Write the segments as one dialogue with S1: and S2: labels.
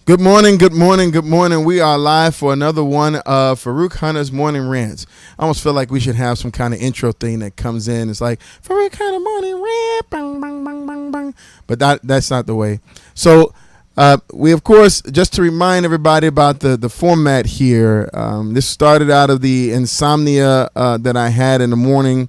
S1: Good morning, good morning, good morning. We are live for another one of Farouk Hunter's Morning Rants. I almost feel like we should have some kind of intro thing that comes in. It's like, Farouk Hunter Morning Rant, bang, bang, bang, bang, bang. But that's not the way. So we, of course, just to remind everybody about the format here, this started out of the insomnia that I had in the morning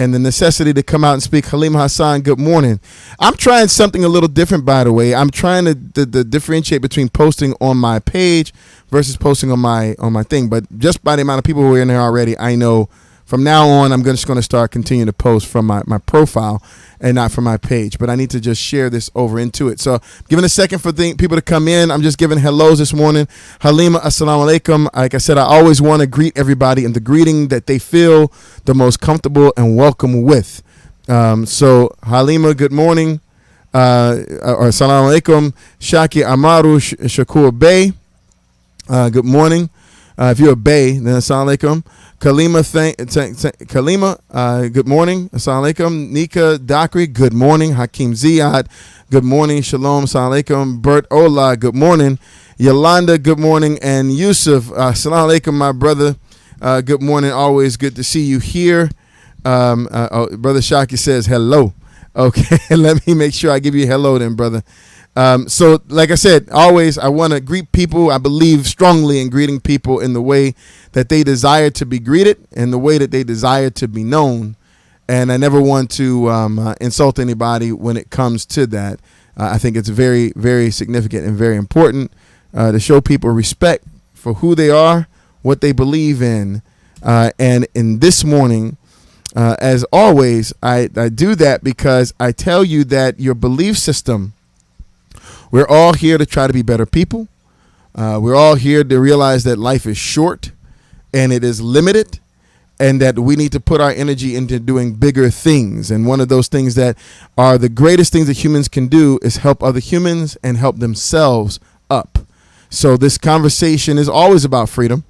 S1: and the necessity to come out and speak. Halima Hassan, good morning. I'm trying something a little different, by the way. I'm trying to differentiate between posting on my page versus posting on my thing. But just by the amount of people who are in there already, I know from now on I'm just going to start continuing to post from my profile and not from my page. But I need to just share this over into it. So giving a second for people to come in. I'm just giving hellos this morning. Halima, assalamu alaikum. Like I said, I always want to greet everybody in the greeting that they feel the most comfortable and welcome with. So Halima, good morning. Or assalamu alaikum. Shaki Amaru Shakur Bey. Good morning. If you're a Bey, then assalamu alaikum. Kalima, good morning. Assalamu alaikum. Nika Dakri, good morning. Hakeem Ziad, good morning. Shalom, assalamu alaikum. Bert Ola, good morning. Yolanda, good morning. And Yusuf, assalamu alaikum, my brother. Good morning. Always good to see you here. Brother Shaki says hello. Okay, let me make sure I give you a hello then, brother. So like I said, always I want to greet people. I believe strongly in greeting people in the way that they desire to be greeted and the way that they desire to be known. And I never want to insult anybody when it comes to that. I think it's very, very significant and very important to show people respect for who they are, what they believe in. And in this morning, as always, I do that because I tell you that your belief system, we're all here to try to be better people. We're all here to realize that life is short and it is limited and that we need to put our energy into doing bigger things. And one of those things that are the greatest things that humans can do is help other humans and help themselves up. So this conversation is always about freedom.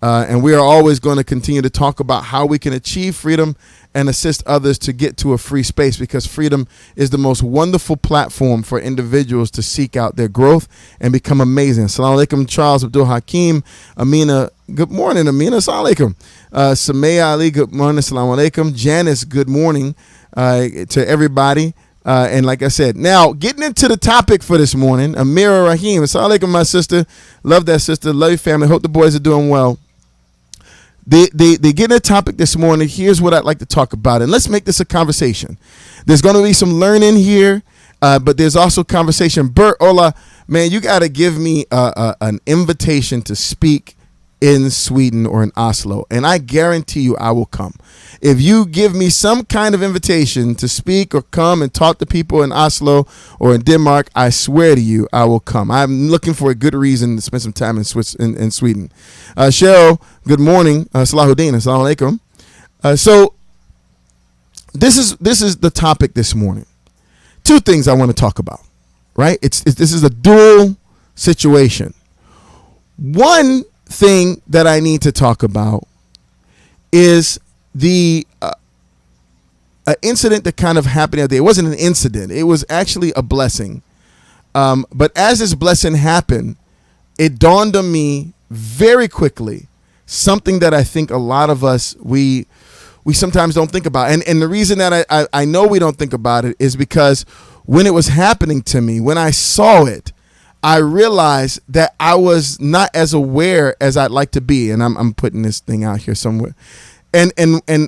S1: And we are always going to continue to talk about how we can achieve freedom and assist others to get to a free space, because freedom is the most wonderful platform for individuals to seek out their growth and become amazing. Assalamu alaikum, Charles Abdul Hakim. Amina, good morning, Amina. Assalamu alaikum. Samaya Ali, good morning. Assalamu alaikum. Janice, good morning to everybody. And like I said, now getting into the topic for this morning, Amira Rahim. Assalamu alaikum, my sister. Love that sister. Love your family. Hope the boys are doing well. They get a topic this morning. Here's what I'd like to talk about. And let's make this a conversation. There's going to be some learning here, but there's also conversation. Bert, Ola, man, you got to give me an invitation to speak in Sweden or in Oslo. And I guarantee you I will come. If you give me some kind of invitation to speak or come and talk to people in Oslo or in Denmark, I swear to you, I will come. I'm looking for a good reason to spend some time in Sweden. Cheryl, good morning. Salahuddin, assalamu alaikum. So this is the topic this morning. Two things I want to talk about, right? This is a dual situation. One thing that I need to talk about is the incident that kind of happened the other day. It wasn't an incident. It was actually a blessing. But as this blessing happened, it dawned on me very quickly something that I think a lot of us, we sometimes don't think about. And the reason that I know we don't think about it is because when it was happening to me, when I saw it, I realized that I was not as aware as I'd like to be. And I'm putting this thing out here somewhere. And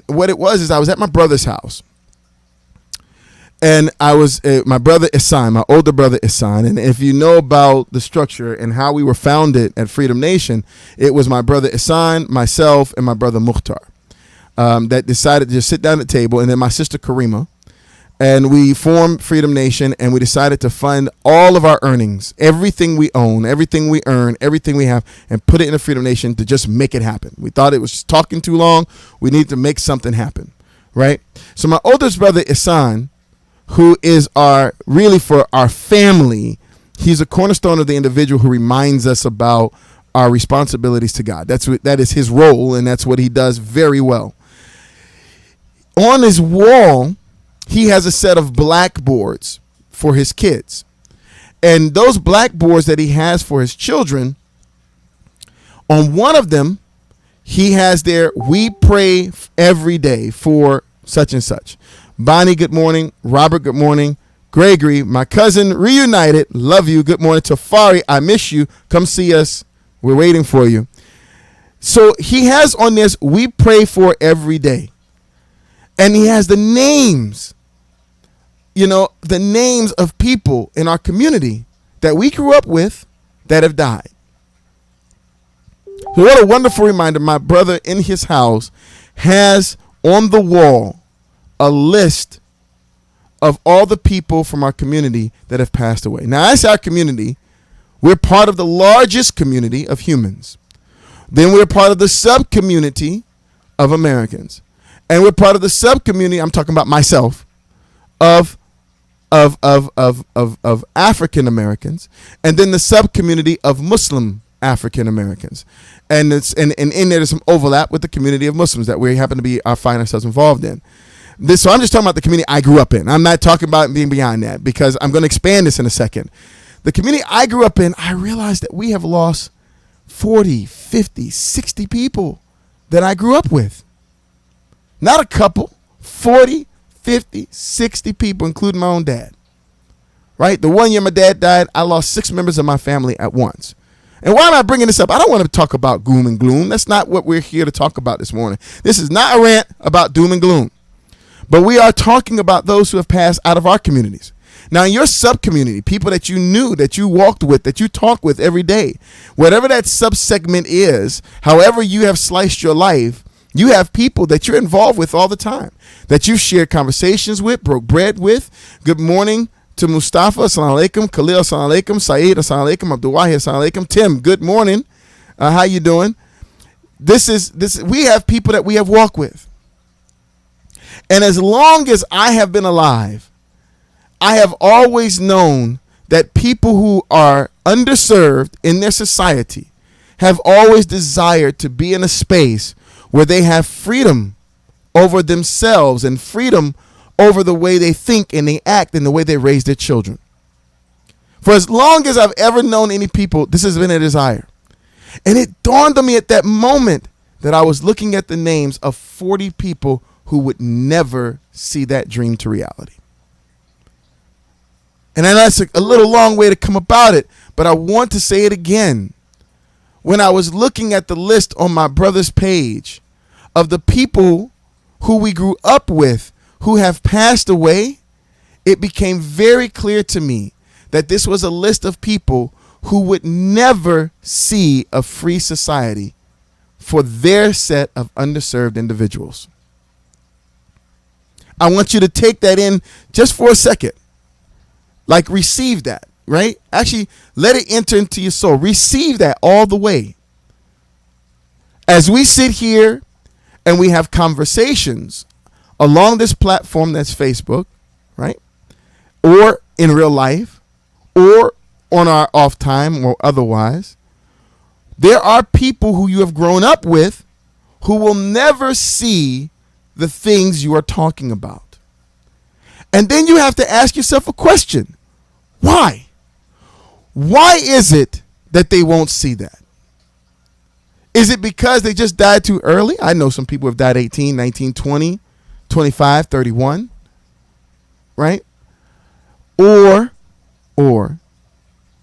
S1: what it was is I was at my brother's house. And I was my brother Isan, my older brother Isan. And if you know about the structure and how we were founded at Freedom Nation, it was my brother Isan, myself, and my brother Mukhtar that decided to just sit down at the table. And then my sister Karima. And we formed Freedom Nation, and we decided to fund all of our earnings, everything we own, everything we earn, everything we have, and put it in the Freedom Nation to just make it happen. We thought it was just talking too long. We need to make something happen, right? So my oldest brother, Isan, who is for our family, he's a cornerstone of the individual who reminds us about our responsibilities to God. That is his role, and that's what he does very well. On his wall, he has a set of blackboards for his kids. And those blackboards that he has for his children, on one of them, he has there, we pray every day for such and such. Bonnie, good morning. Robert, good morning. Gregory, my cousin, reunited. Love you. Good morning. Tafari, I miss you. Come see us. We're waiting for you. So he has on this, we pray for every day. And he has the names, the names of people in our community that we grew up with that have died. So what a wonderful reminder. My brother in his house has on the wall a list of all the people from our community that have passed away. Now, that's our community. We're part of the largest community of humans. Then we're part of the sub-community of Americans. And we're part of the sub-community, I'm talking about myself, of African Americans, and then the sub-community of Muslim African Americans. And in there there's some overlap with the community of Muslims that we happen to find ourselves involved in. So I'm just talking about the community I grew up in. I'm not talking about being beyond that, because I'm going to expand this in a second. The community I grew up in, I realized that we have lost 40, 50, 60 people that I grew up with. Not a couple, 40, 50, 60 people, including my own dad. Right? The one year my dad died, I lost 6 members of my family at once. And why am I bringing this up? I don't want to talk about doom and gloom. That's not what we're here to talk about this morning. This is not a rant about doom and gloom. But we are talking about those who have passed out of our communities. Now, in your sub-community, people that you knew, that you walked with, that you talk with every day, whatever that sub-segment is, however you have sliced your life, you have people that you're involved with all the time, that you've shared conversations with, broke bread with. Good morning to Mustafa, assalamu alaikum. Khalil, assalamu alaikum. Saeed, assalamu alaikum. Abdulwahi, assalamu alaikum. Tim, good morning. How you doing? We have people that we have walked with. And as long as I have been alive, I have always known that people who are underserved in their society have always desired to be in a space where they have freedom over themselves and freedom over the way they think and they act and the way they raise their children. For as long as I've ever known any people, this has been a desire. And it dawned on me at that moment that I was looking at the names of 40 people who would never see that dream to reality. And I know that's a little long way to come about it, but I want to say it again. When I was looking at the list on my brother's page of the people who we grew up with who have passed away, it became very clear to me that this was a list of people who would never see a free society for their set of underserved individuals. I want you to take that in just for a second. Like, receive that, right? Actually, let it enter into your soul. Receive that all the way. As we sit here and we have conversations along this platform that's Facebook, right? Or in real life, or on our off time or otherwise, there are people who you have grown up with who will never see the things you are talking about. And then you have to ask yourself a question. Why? Why is it that they won't see that? Is it because they just died too early? I know some people have died 18, 19, 20, 25, 31, right? Or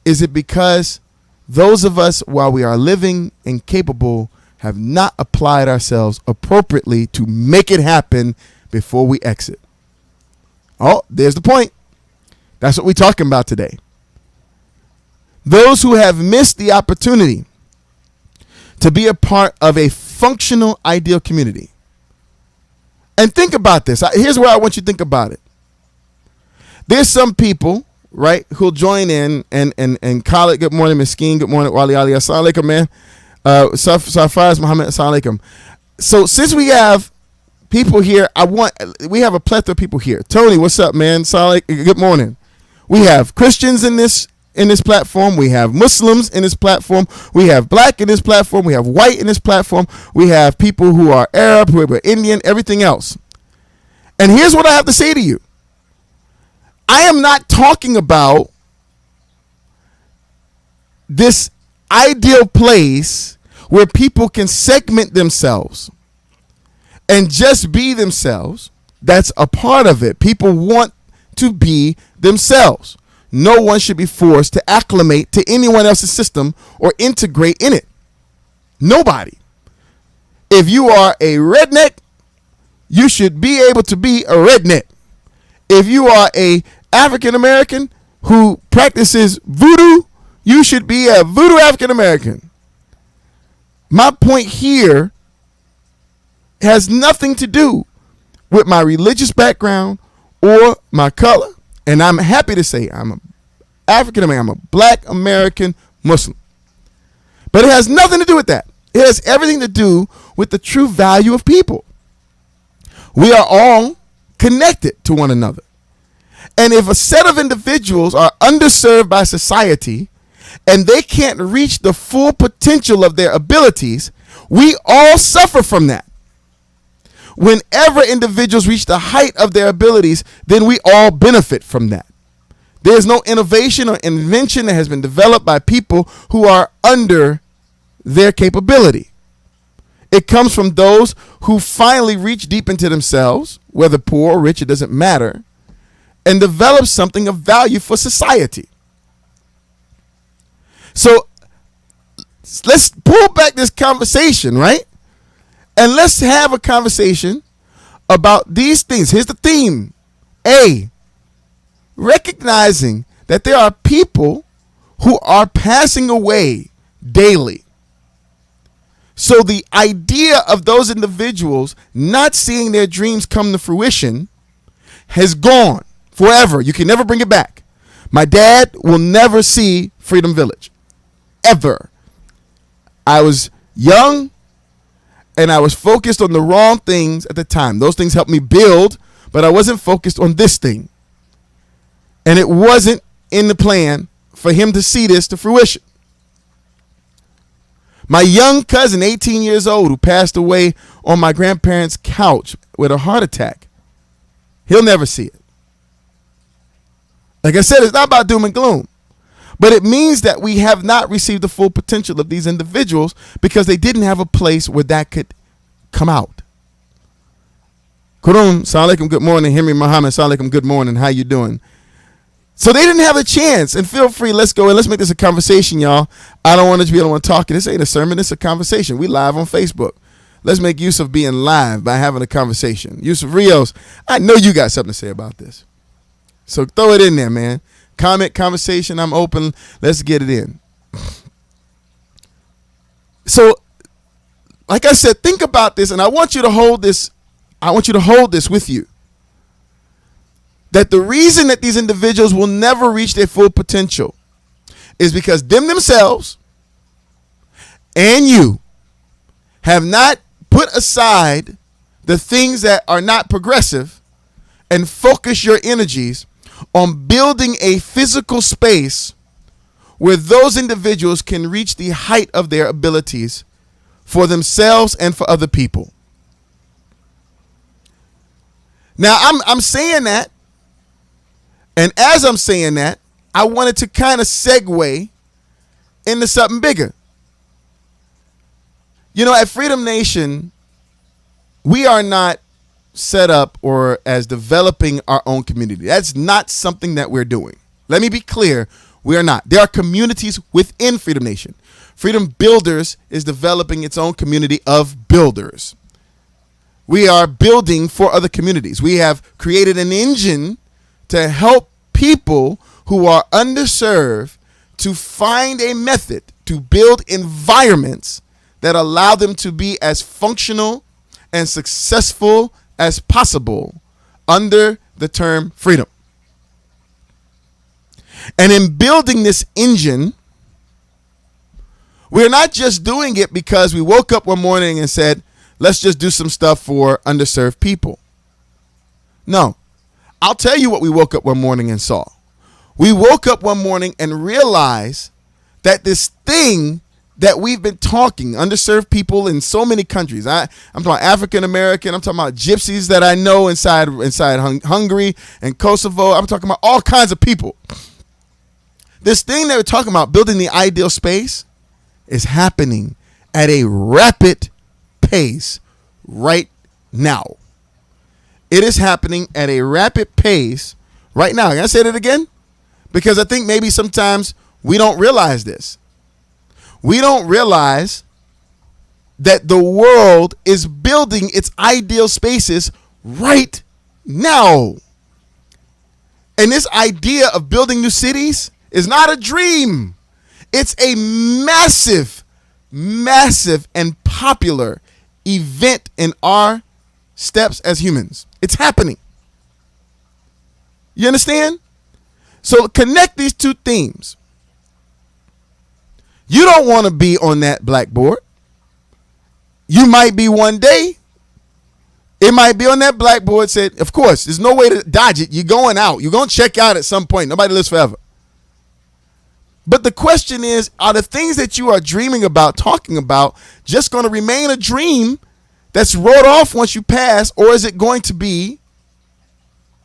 S1: is it because those of us, while we are living and capable, have not applied ourselves appropriately to make it happen before we exit? Oh, there's the point. That's what we're talking about today. Those who have missed the opportunity to be a part of a functional, ideal community. And think about this. Here's where I want you to think about it. There's some people, right, who'll join in and call it, good morning, Miskeen, good morning, Wali Ali, assalamu alaikum, man. Safars Muhammad, assalamu alaikum. So since we have people here, we have a plethora of people here. Tony, what's up, man? Good morning. We have Christians in this platform. We have Muslims in this platform. We have black in this platform. We have white in this platform. We have people who are Arab, who are Indian, everything else. And here's what I have to say to you. I am not talking about this ideal place where people can segment themselves and just be themselves. That's a part of it. People want to be themselves. No one should be forced to acclimate to anyone else's system or integrate in it. Nobody. If you are a redneck, you should be able to be a redneck. If you are a African American who practices voodoo, you should be a voodoo African American. My point here has nothing to do with my religious background or my color. And I'm happy to say I'm an African American. I'm a black American Muslim. But it has nothing to do with that. It has everything to do with the true value of people. We are all connected to one another. And if a set of individuals are underserved by society and they can't reach the full potential of their abilities, we all suffer from that. Whenever individuals reach the height of their abilities, then we all benefit from that. There's no innovation or invention that has been developed by people who are under their capability. It comes from those who finally reach deep into themselves, whether poor or rich, it doesn't matter, and develop something of value for society. So let's pull back this conversation, right? And let's have a conversation about these things. Here's the theme. A, recognizing that there are people who are passing away daily. So the idea of those individuals not seeing their dreams come to fruition has gone forever. You can never bring it back. My dad will never see Freedom Village. Ever. I was young and I was focused on the wrong things at the time. Those things helped me build, but I wasn't focused on this thing. And it wasn't in the plan for him to see this to fruition. My young cousin, 18 years old, who passed away on my grandparents' couch with a heart attack, he'll never see it. Like I said, it's not about doom and gloom, but it means that we have not received the full potential of these individuals because they didn't have a place where that could come out. Kurum, Assalamu alaikum, good morning. Henry Muhammad, Assalamu alaikum, good morning. How you doing? So they didn't have a chance, and feel free, let's go and let's make this a conversation, y'all. I don't want to be the one talking. This ain't a sermon, it's a conversation. We live on Facebook. Let's make use of being live by having a conversation. Yusuf Rios, I know you got something to say about this. So throw it in there, man. Comment, conversation, I'm open. Let's get it in. So, like I said, think about this, and I want you to hold this. I want you to hold this with you. That the reason that these individuals will never reach their full potential is because them themselves and you have not put aside the things that are not progressive and focus your energies on building a physical space where those individuals can reach the height of their abilities for themselves and for other people. Now, I'm saying that, and as I'm saying that, I wanted to kind of segue into something bigger. You know, at Freedom Nation, we are not set up or as developing our own community. That's not something that we're doing. Let me be clear, we are not. There are communities within Freedom Nation. Freedom Builders is developing its own community of builders. We are building for other communities. We have created an engine to help people who are underserved to find a method to build environments that allow them to be as functional and successful as possible under the term freedom. And in building this engine, we're not just doing it because we woke up one morning and said, let's just do some stuff for underserved people. No. I'll tell you what we woke up one morning and saw. We woke up one morning and realized that this thing that we've been talking, underserved people in so many countries. I'm talking about African American. I'm talking about gypsies that I know inside Hungary and Kosovo. I'm talking about all kinds of people. This thing that we're talking about, building the ideal space, is happening at a rapid pace right now. It is happening at a rapid pace right now. Can I say that again? Because I think maybe sometimes we don't realize this. We don't realize that the world is building its ideal spaces right now. And this idea of building new cities is not a dream. It's a massive, massive and popular event in our steps as humans. It's happening. You understand? So connect these two themes. You don't want to be on that blackboard. You might be one day. It might be on that blackboard said, of course, there's no way to dodge it. You're going out. You're going to check out at some point. Nobody lives forever. But the question is, are the things that you are dreaming about, talking about, just going to remain a dream that's wrote off once you pass, or is it going to be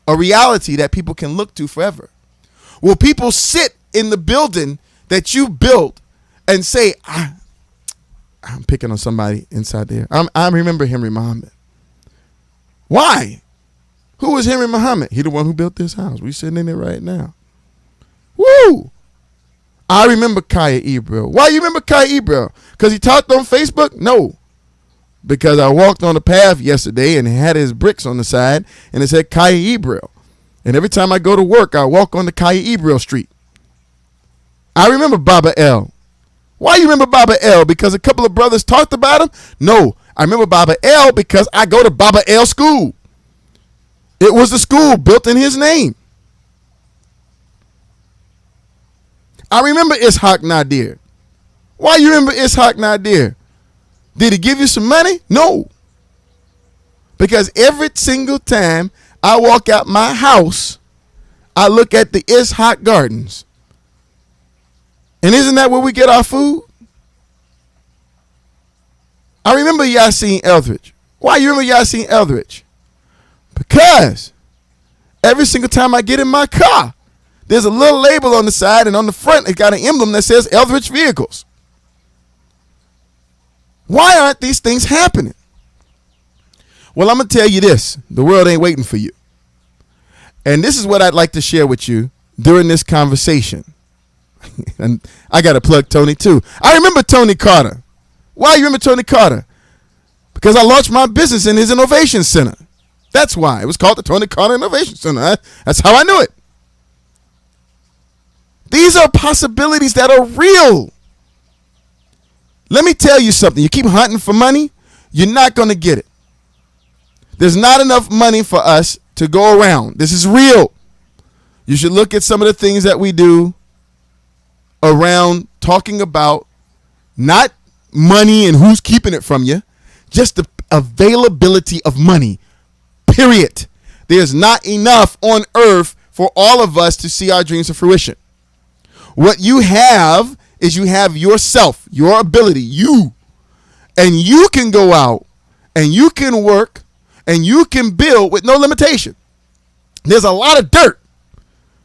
S1: a reality that people can look to forever? Will people sit in the building that you built and say, I'm picking on somebody inside there. I remember Henry Muhammad. Why? Who was Henry Muhammad? He the one who built this house. We sitting in it right now. Woo! I remember Kaya Ebril. Why you remember Kaya Ebril? Because he talked on Facebook? No. Because I walked on the path yesterday and had his bricks on the side and it said Kaya Ebril. And every time I go to work, I walk on the Kaya Ebril Street. I remember Baba L. Why you remember Baba L? Because a couple of brothers talked about him? No. I remember Baba L because I go to Baba L school. It was the school built in his name. I remember Ishaq Nadir. Why you remember Ishaq Nadir? Did he give you some money? No. Because every single time I walk out my house, I look at the Ishaq Gardens. And isn't that where we get our food? I remember Yassine Eldridge. Why you remember Yassine Eldridge? Because every single time I get in my car, there's a little label on the side, and on the front it got an emblem that says Eldridge Vehicles. Why aren't these things happening? Well, I'm going to tell you this. The world ain't waiting for you. And this is what I'd like to share with you during this conversation. And I got to plug Tony too. I remember Tony Carter. Why you remember Tony Carter? Because I launched my business in his innovation center. That's why. It was called the Tony Carter Innovation Center. That's how I knew it. These are possibilities that are real. Let me tell you something. You keep hunting for money, you're not going to get it. There's not enough money for us to go around. This is real. You should look at some of the things that we do around talking about not money and who's keeping it from you, just the availability of money, period. There's not enough on earth for all of us to see our dreams to fruition. What you have is you have yourself, your ability, you. And you can go out and you can work and you can build with no limitation. There's a lot of dirt,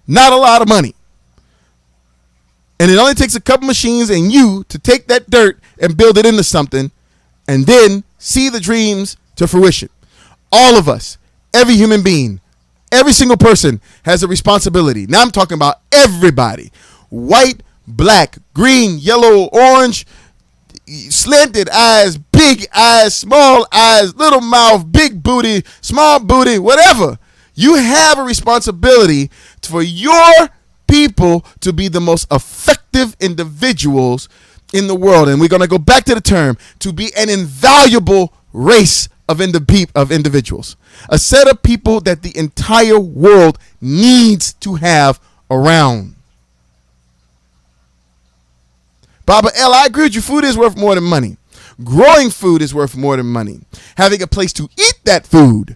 S1: not a lot of money. And it only takes a couple machines and you to take that dirt and build it into something and then see the dreams to fruition. All of us, every human being, every single person has a responsibility. Now I'm talking about everybody. White, black, green, yellow, orange, slanted eyes, big eyes, small eyes, little mouth, big booty, small booty, whatever. You have a responsibility for your people to be the most effective individuals in the world. And we're going to go back to the term, to be an invaluable race of individuals. A set of people that the entire world needs to have around. Baba L, I agree with you. Food is worth more than money. Growing food is worth more than money. Having a place to eat that food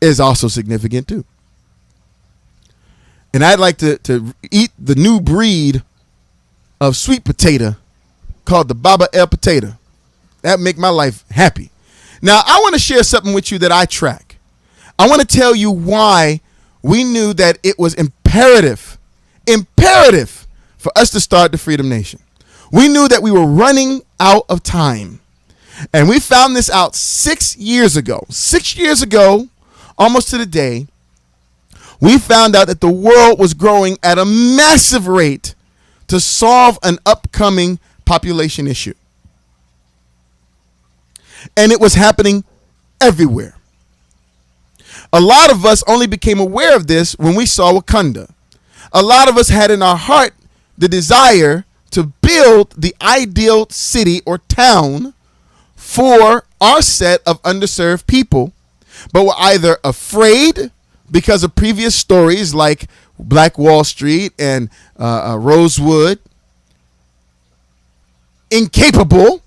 S1: is also significant too. And I'd like to eat the new breed of sweet potato called the Baba L potato. That make my life happy. Now, I want to share something with you that I track. I want to tell you why we knew that it was imperative imperative for us to start the Freedom Nation. We knew that we were running out of time. And we found this out 6 years ago. 6 years ago, almost to the day, we found out that the world was growing at a massive rate to solve an upcoming population issue. And it was happening everywhere. A lot of us only became aware of this when we saw Wakanda. A lot of us had in our heart the desire to build the ideal city or town for our set of underserved people, but were either afraid because of previous stories like Black Wall Street and Rosewood, incapable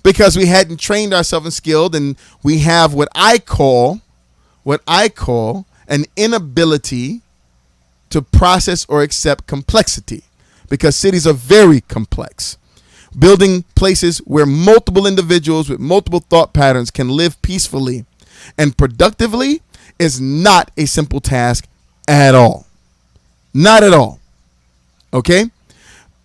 S1: because we hadn't trained ourselves and skilled, and we have what I call an inability to process or accept complexity, because cities are very complex. Building places where multiple individuals with multiple thought patterns can live peacefully and productively is not a simple task at all. Not at all. Okay?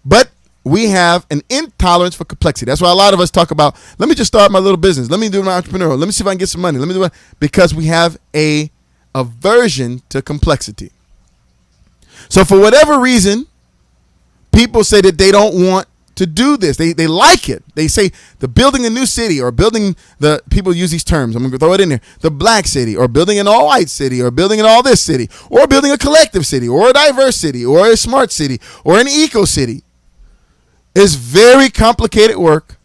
S1: But we have an intolerance for complexity. That's why a lot of us talk about, let me just start my little business. Let me do my entrepreneurial. Let me see if I can get some money. Let me do it. Because we have a aversion to complexity. So for whatever reason, people say that they don't want to do this. They like it. They say the building a new city, or building the, people use these terms, I'm going to throw it in there, the black city, or building an all white city, or building an all this city, or building a collective city, or a diverse city, or a smart city, or an eco city. It's very complicated work,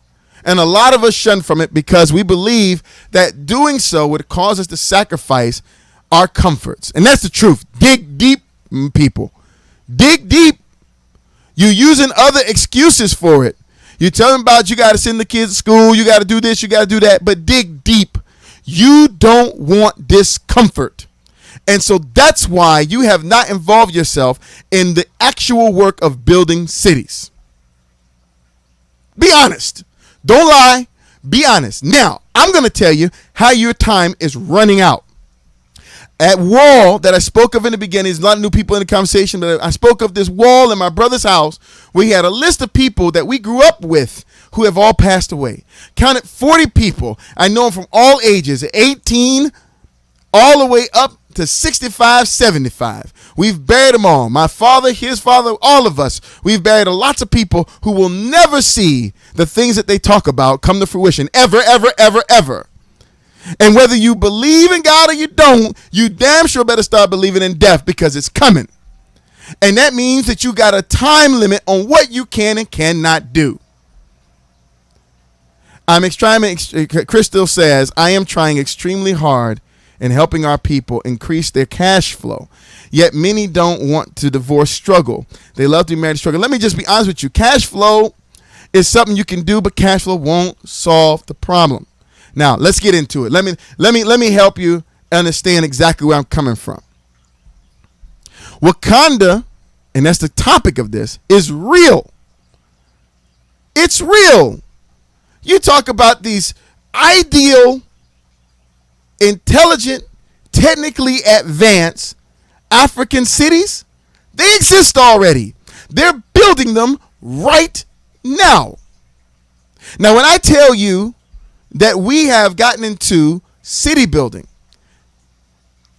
S1: and a lot of us shun from it because we believe that doing so would cause us to sacrifice our comforts. And that's the truth. Dig deep, people. Dig deep. You're using other excuses for it. You tell them about you got to send the kids to school, you got to do this, you got to do that, but dig deep. You don't want discomfort. And so that's why you have not involved yourself in the actual work of building cities. Be honest. Don't lie. Be honest. Now, I'm going to tell you how your time is running out. At wall that I spoke of in the beginning, there's a lot of new people in the conversation, but I spoke of this wall in my brother's house. We had a list of people that we grew up with who have all passed away. Counted 40 people. I know them from all ages, 18 all the way up to 65, 75. We've buried them all. My father, his father, all of us. We've buried lots of people who will never see the things that they talk about come to fruition. Ever, ever, ever, ever. And whether you believe in God or you don't, you damn sure better start believing in death, because it's coming. And that means that you got a time limit on what you can and cannot do. Crystal says, I am trying extremely hard in helping our people increase their cash flow. Yet many don't want to divorce struggle. They love to be married struggle. Let me just be honest with you. Cash flow is something you can do, but cash flow won't solve the problem. Now, let's get into it. Let me help you understand exactly where I'm coming from. Wakanda, and that's the topic of this, is real. It's real. You talk about these ideal, intelligent, technically advanced African cities. They exist already. They're building them right now. Now, when I tell you that we have gotten into city building,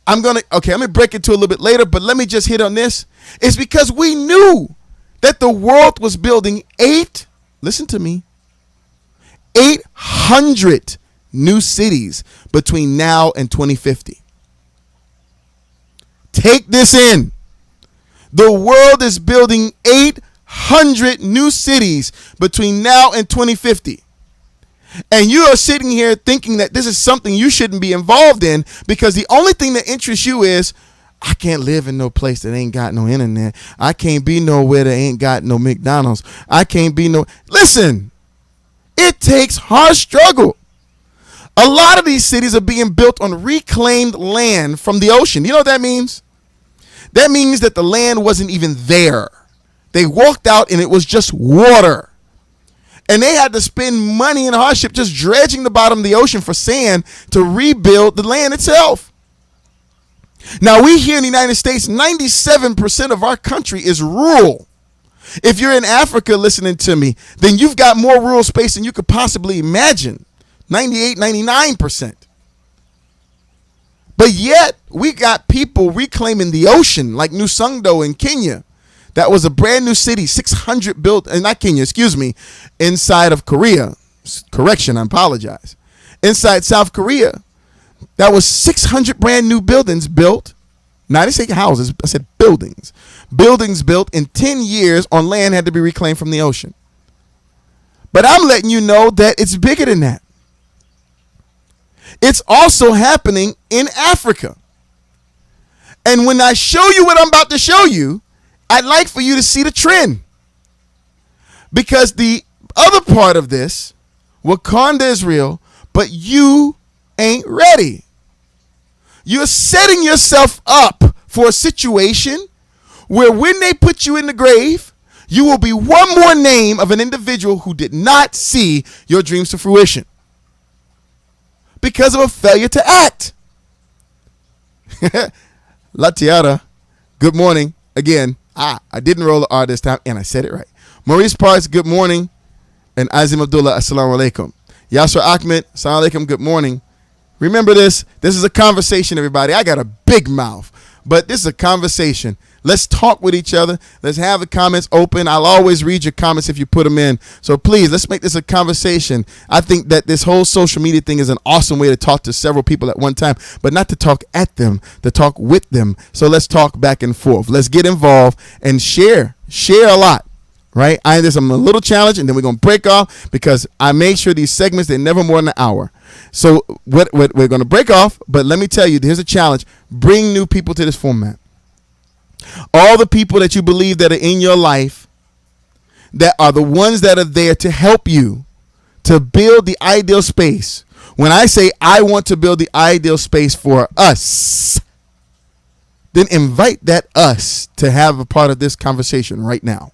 S1: I'm going to break it to a little bit later, but let me just hit on this. It's because we knew that the world was building 800 new cities between now and 2050. Take this in. The world is building 800 new cities between now and 2050. And you are sitting here thinking that this is something you shouldn't be involved in, because the only thing that interests you is, I can't live in no place that ain't got no internet. I can't be nowhere that ain't got no McDonald's. I can't be no... Listen, it takes hard struggle. A lot of these cities are being built on reclaimed land from the ocean. You know what that means? That means that the land wasn't even there. They walked out and it was just water. And they had to spend money and hardship just dredging the bottom of the ocean for sand to rebuild the land itself. Now, we here in the United States, 97% of our country is rural. If you're in Africa listening to me, then you've got more rural space than you could possibly imagine. 98, 99%. But yet, we got people reclaiming the ocean, like Nusungdo in Kenya. That was a brand new city, 600 built, not Kenya, excuse me, inside of Korea. Correction, I apologize. Inside South Korea, that was 600 brand new buildings built. Now, I didn't say houses, I said buildings. Buildings built in 10 years on land had to be reclaimed from the ocean. But I'm letting you know that it's bigger than that. It's also happening in Africa. And when I show you what I'm about to show you, I'd like for you to see the trend. Because the other part of this, Wakanda is real, but you ain't ready. You're setting yourself up for a situation where when they put you in the grave, you will be one more name of an individual who did not see your dreams to fruition because of a failure to act. Latiara, good morning. Again, I didn't roll the R this time, and I said it right. Maurice Parks, good morning. And Azim Abdullah, assalamu alaikum. Yasser Ahmed, assalamu alaikum, good morning. Remember this. This is a conversation, everybody. I got a big mouth, but this is a conversation. Let's talk with each other. Let's have the comments open. I'll always read your comments if you put them in. So please, let's make this a conversation. I think that this whole social media thing is an awesome way to talk to several people at one time, but not to talk at them, to talk with them. So let's talk back and forth. Let's get involved and share a lot. Right? There's a little challenge, and then we're going to break off because I made sure these segments, they're never more than an hour. So what we're going to break off, but let me tell you, here's a challenge. Bring new people to this format. All the people that you believe that are in your life that are the ones that are there to help you to build the ideal space. When I say I want to build the ideal space for us, then invite that us to have a part of this conversation right now.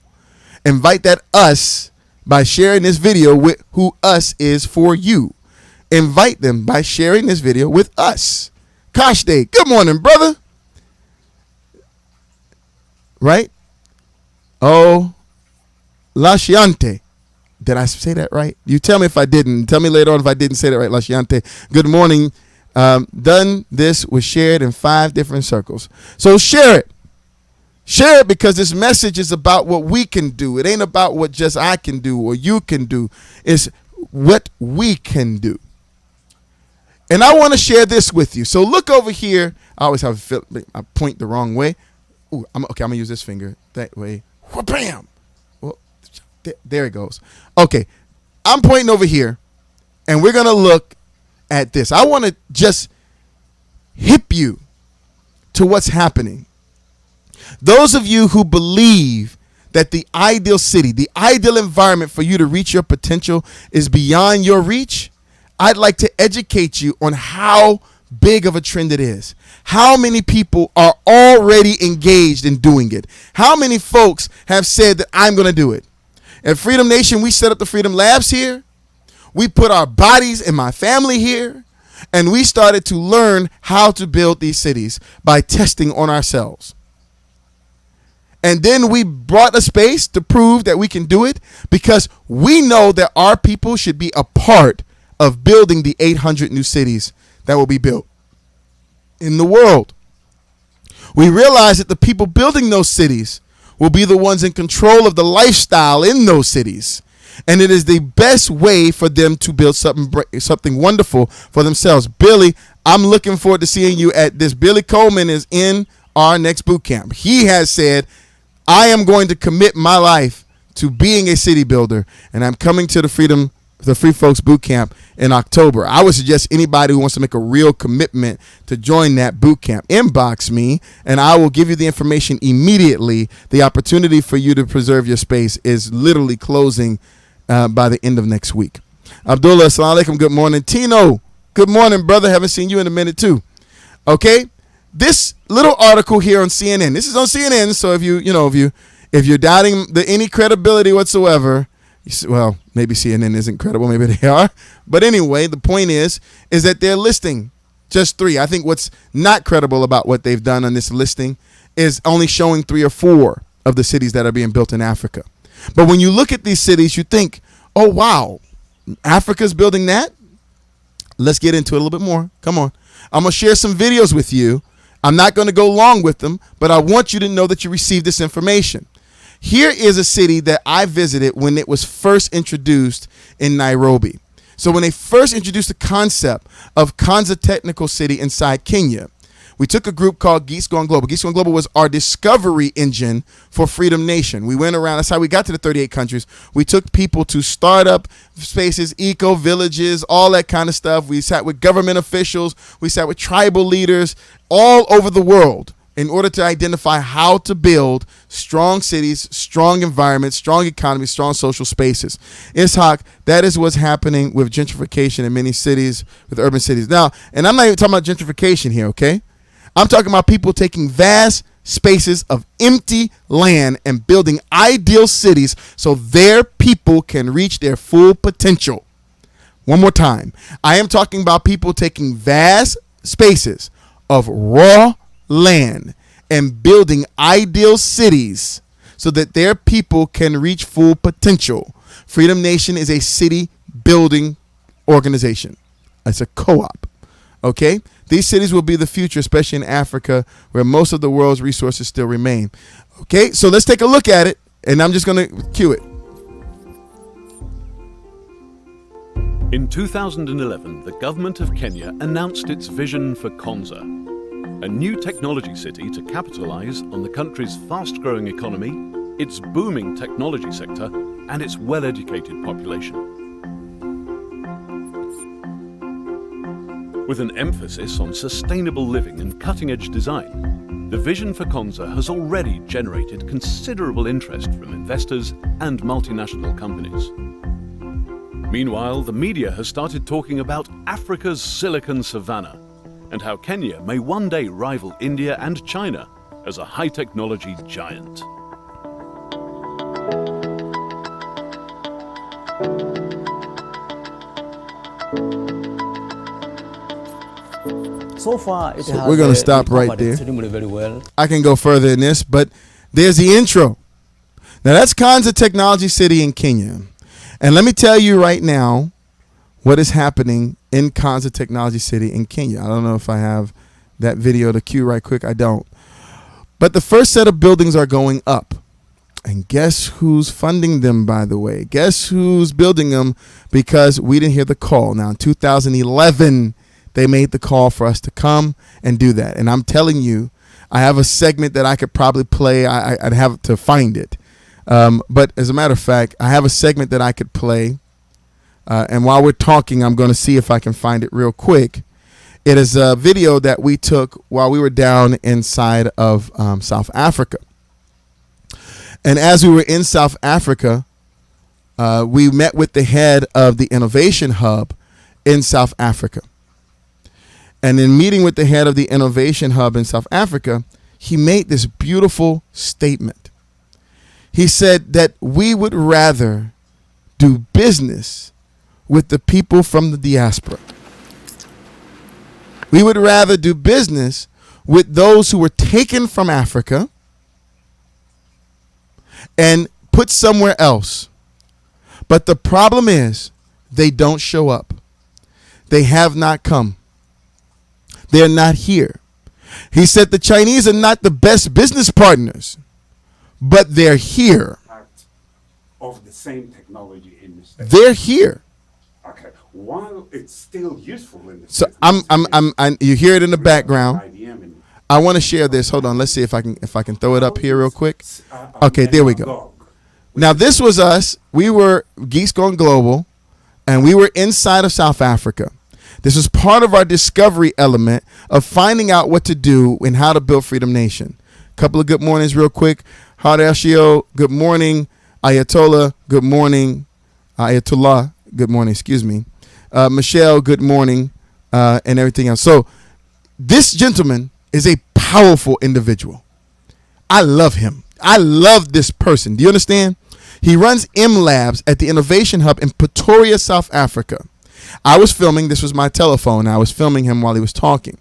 S1: Invite that us by sharing this video with who us is for you. Invite them by sharing this video with us. Kosh Day, good morning, brother. Right? Oh, Lasciante. Did I say that right? You tell me if I didn't. Tell me later on if I didn't say that right, Lasciante. Good morning. Done this was shared in 5 different circles. So share it. Share it because this message is about what we can do. It ain't about what just I can do or you can do. It's what we can do. And I want to share this with you. So look over here. I always have a feel I point the wrong way. Ooh, I'm going to use this finger that way. Bam. Well, there it goes. Okay. I'm pointing over here, and we're going to look at this. I want to just hip you to what's happening. Those of you who believe that the ideal city, the ideal environment for you to reach your potential is beyond your reach, I'd like to educate you on how big of a trend it is. How many people are already engaged in doing it? How many folks have said that I'm going to do it? At Freedom Nation, we set up the Freedom Labs here. We put our bodies and my family here. And we started to learn how to build these cities by testing on ourselves. And then we brought a space to prove that we can do it because we know that our people should be a part of building the 800 new cities that will be built in the world. We realize that the people building those cities will be the ones in control of the lifestyle in those cities. And it is the best way for them to build something wonderful for themselves. Billy, I'm looking forward to seeing you at this. Billy Coleman is in our next boot camp. He has said, I am going to commit my life to being a city builder, and I'm coming to the Free Folks Boot Camp in October. I would suggest anybody who wants to make a real commitment to join that boot camp, inbox me, and I will give you the information immediately. The opportunity for you to preserve your space is literally closing by the end of next week. Abdullah, assalamu alaikum, good morning. Tino, good morning, brother. Haven't seen you in a minute, too. Okay? This little article here on CNN, this is on CNN, so if you're doubting any credibility whatsoever, well, maybe CNN isn't credible, maybe they are. But anyway, the point is that they're listing Just 3. I think what's not credible about what they've done on this listing is only showing 3 or 4 of the cities that are being built in Africa. But when you look at these cities, you think, oh, wow, Africa's building that? Let's get into it a little bit more. Come on. I'm going to share some videos with you. I'm not going to go long with them, but I want you to know that you received this information. Here is a city that I visited when it was first introduced in Nairobi. So when they first introduced the concept of Konza Technical City inside Kenya, we took a group called Geeks Going Global. Geeks Going Global was our discovery engine for Freedom Nation. We went around. That's how we got to the 38 countries. We took people to startup spaces, eco villages, all that kind of stuff. We sat with government officials. We sat with tribal leaders all over the world in order to identify how to build strong cities, strong environments, strong economies, strong social spaces. Ishaq, that is what's happening with gentrification in many cities, with urban cities. Now, and I'm not even talking about gentrification here, okay? I'm talking about people taking vast spaces of empty land and building ideal cities so their people can reach their full potential. One more time. I am talking about people taking vast spaces of raw land and building ideal cities so that their people can reach full potential. Freedom Nation is a city building organization. It's a co-op. Okay? These cities will be the future, especially in Africa, where most of the world's resources still remain. Okay? So let's take a look at it, and I'm just going to cue it.
S2: In 2011, the government of Kenya announced its vision for Konza, a new technology city to capitalize on the country's fast-growing economy, its booming technology sector, and its well-educated population. With an emphasis on sustainable living and cutting-edge design, the vision for Konza has already generated considerable interest from investors and multinational companies. Meanwhile, the media has started talking about Africa's Silicon Savannah and how Kenya may one day rival India and China as a high-technology giant.
S3: So far, it has
S1: We're going to stop right there.
S3: Extremely very well.
S1: I can go further in this, but there's the intro. Now, that's Konza Technology City in Kenya. And let me tell you right now what is happening in Konza Technology City in Kenya. I don't know if I have that video to cue right quick. I don't. But the first set of buildings are going up. And guess who's funding them, by the way? Guess who's building them? Because we didn't hear the call. Now, in 2011, they made the call for us to come and do that. And I'm telling you, I have a segment that I could probably play. I'd have to find it. But as a matter of fact, I have a segment that I could play. And while we're talking, I'm going to see if I can find it real quick. It is a video that we took while we were down inside of South Africa. And as we were in South Africa, we met with the head of the Innovation Hub in South Africa. And in meeting with the head of the Innovation Hub in South Africa, he made this beautiful statement. He said that we would rather do business with the people from the diaspora. We would rather do business with those who were taken from Africa and put somewhere else. But the problem is they don't show up. They have not come. They're not here. He said the Chinese are not the best business partners, but they're here.
S4: Of the same technology in the States.
S1: They're here.
S4: Okay. While it's still useful in the
S1: So
S4: States,
S1: you hear it in the background.
S4: IBM and
S1: I want to share this. Hold on. Let's see if I can throw it up here real quick. Okay, there we go. Now this was us. We were Geeks Going Global, and we were inside of South Africa. This was part of our discovery element of finding out what to do and how to build Freedom Nation. Couple of good mornings real quick. Hardashio, good morning. Ayatollah, good morning. Ayatollah, good morning, excuse me. Michelle, good morning, and everything else. So this gentleman is a powerful individual. I love him. I love this person. Do you understand? He runs M Labs at the Innovation Hub in Pretoria, South Africa. I was filming. This was my telephone. I was filming him while he was talking.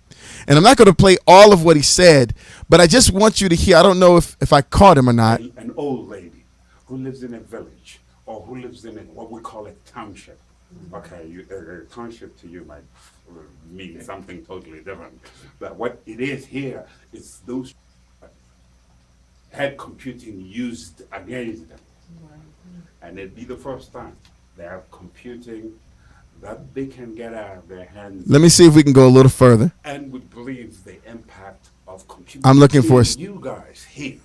S1: And I'm not going to play all of what he said, but I just want you to hear. I don't know if I caught him or not.
S4: An old lady who lives in a village or who lives in what we call a township. Okay, township to you might mean something totally different. But what it is here is those had computing used against them. And it'd be the first time they have computing that they can get out of their hands.
S1: Let me see if we can go a little further.
S4: And we believe the impact of computing.
S1: I'm looking for
S4: you guys here.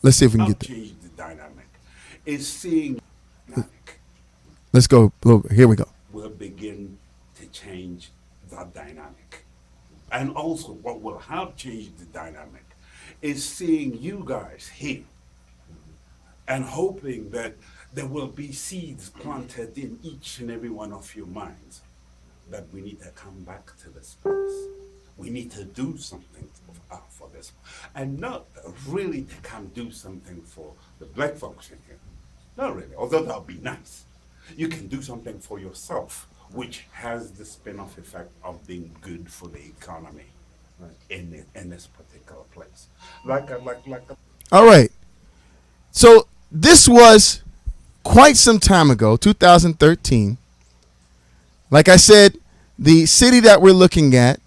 S1: Let's see if we can get there.
S4: Change the dynamic. Is seeing dynamic.
S1: Let's go. Here we go.
S4: Will begin to change that dynamic. And also what will help change the dynamic is seeing you guys here and hoping that there will be seeds planted in each and every one of your minds that we need to come back to this place. We need to do something for this. And not really to come do something for the black folks in here. Not really, although that would be nice. You can do something for yourself, which has the spin-off effect of being good for the economy in this particular place.
S1: All right. So this was quite some time ago, 2013. Like I said, the city that we're looking at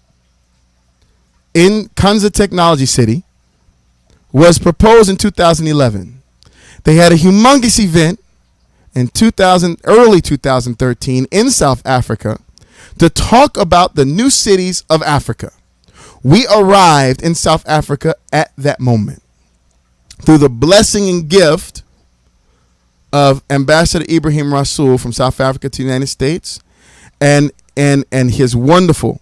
S1: in Kanza Technology City was proposed in 2011. They had a humongous event in early 2013 in South Africa to talk about the new cities of Africa. We arrived in South Africa at that moment through the blessing and gift of Ambassador Ibrahim Rasool from South Africa to the United States and his wonderful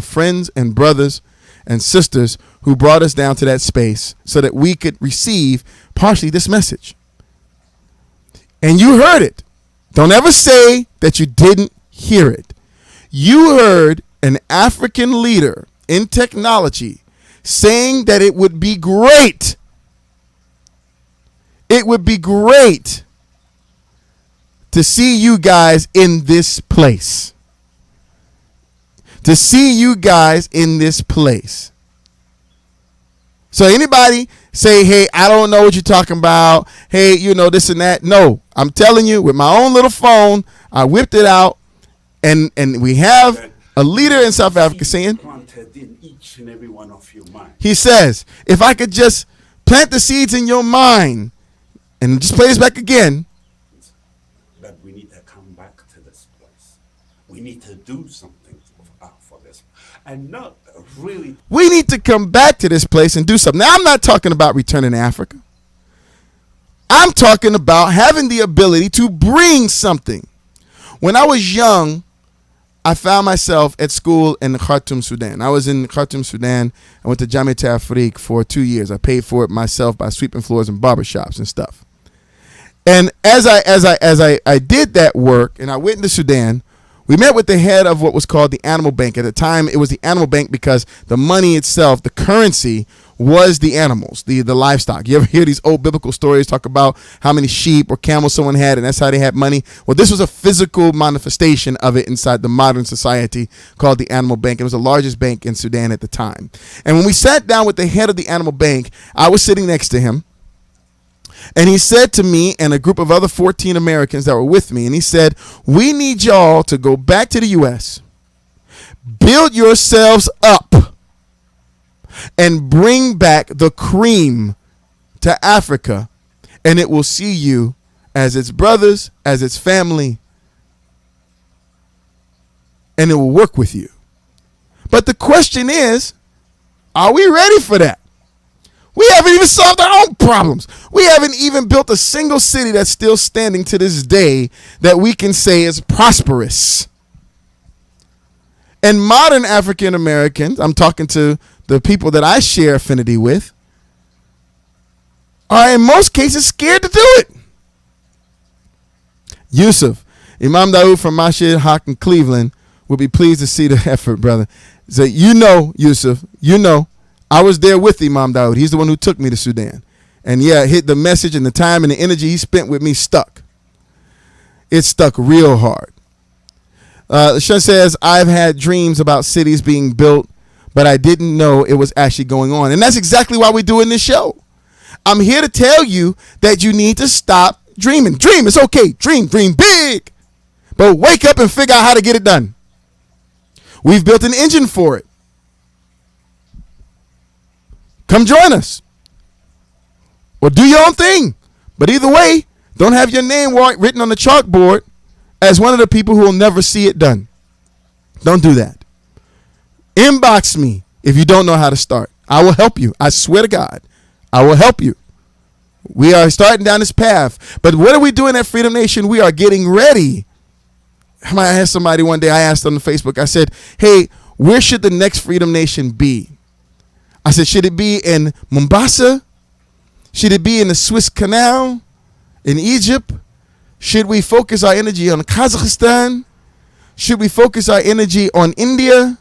S1: friends and brothers and sisters who brought us down to that space so that we could receive partially this message. And you heard it. Don't ever say that you didn't hear it. You heard an African leader in technology saying that it would be great. It would be great to see you guys in this place. To see you guys in this place. So anybody say, hey, I don't know what you're talking about. Hey, this and that. No, I'm telling you, with my own little phone, I whipped it out, and we have a leader in South Africa saying,
S4: planted in each and every one of your mind.
S1: He says, if I could just plant the seeds in your mind, and just play this back again.
S4: That we need to come back to this place. We need to do something for this. And not really.
S1: We need to come back to this place and do something. Now, I'm not talking about returning to Africa. I'm talking about having the ability to bring something. When I was young, I found myself at school in Khartoum, Sudan. I was in Khartoum, Sudan. I went to Jamiat Afrique for 2 years. I paid for it myself by sweeping floors and barbershops and stuff. And as I did that work and I went into Sudan, we met with the head of what was called the Animal Bank. At the time, it was the Animal Bank because the money itself, the currency, was the animals, the livestock. You ever hear these old biblical stories talk about how many sheep or camels someone had and that's how they had money? Well, this was a physical manifestation of it inside the modern society called the Animal Bank. It was the largest bank in Sudan at the time. And when we sat down with the head of the Animal Bank, I was sitting next to him. And he said to me and a group of other 14 Americans that were with me, and he said, we need y'all to go back to the U.S., build yourselves up, and bring back the cream to Africa, and it will see you as its brothers, as its family, and it will work with you. But the question is, are we ready for that? We haven't even solved our own problems. We haven't even built a single city that's still standing to this day that we can say is prosperous. And modern African Americans, I'm talking to the people that I share affinity with, are in most cases scared to do it. Yusuf, Imam Daoud from Masjid Haq in Cleveland would be pleased to see the effort, brother. So Yusuf, I was there with Imam Daoud. He's the one who took me to Sudan. And yeah, hit the message and the time and the energy he spent with me stuck. It stuck real hard. Sean says, I've had dreams about cities being built, but I didn't know it was actually going on. And that's exactly why we're doing this show. I'm here to tell you that you need to stop dreaming. Dream, it's okay. Dream big. But wake up and figure out how to get it done. We've built an engine for it. Come join us. Or do your own thing. But either way, don't have your name written on the chalkboard as one of the people who will never see it done. Don't do that. Inbox me if you don't know how to start. I will help you. I swear to God, I will help you. We are starting down this path. But what are we doing at Freedom Nation? We are getting ready. I asked somebody one day, I asked on Facebook, I said, hey, where should the next Freedom Nation be? I said, should it be in Mombasa? Should it be in the Suez Canal? In Egypt? Should we focus our energy on Kazakhstan? Should we focus our energy on India?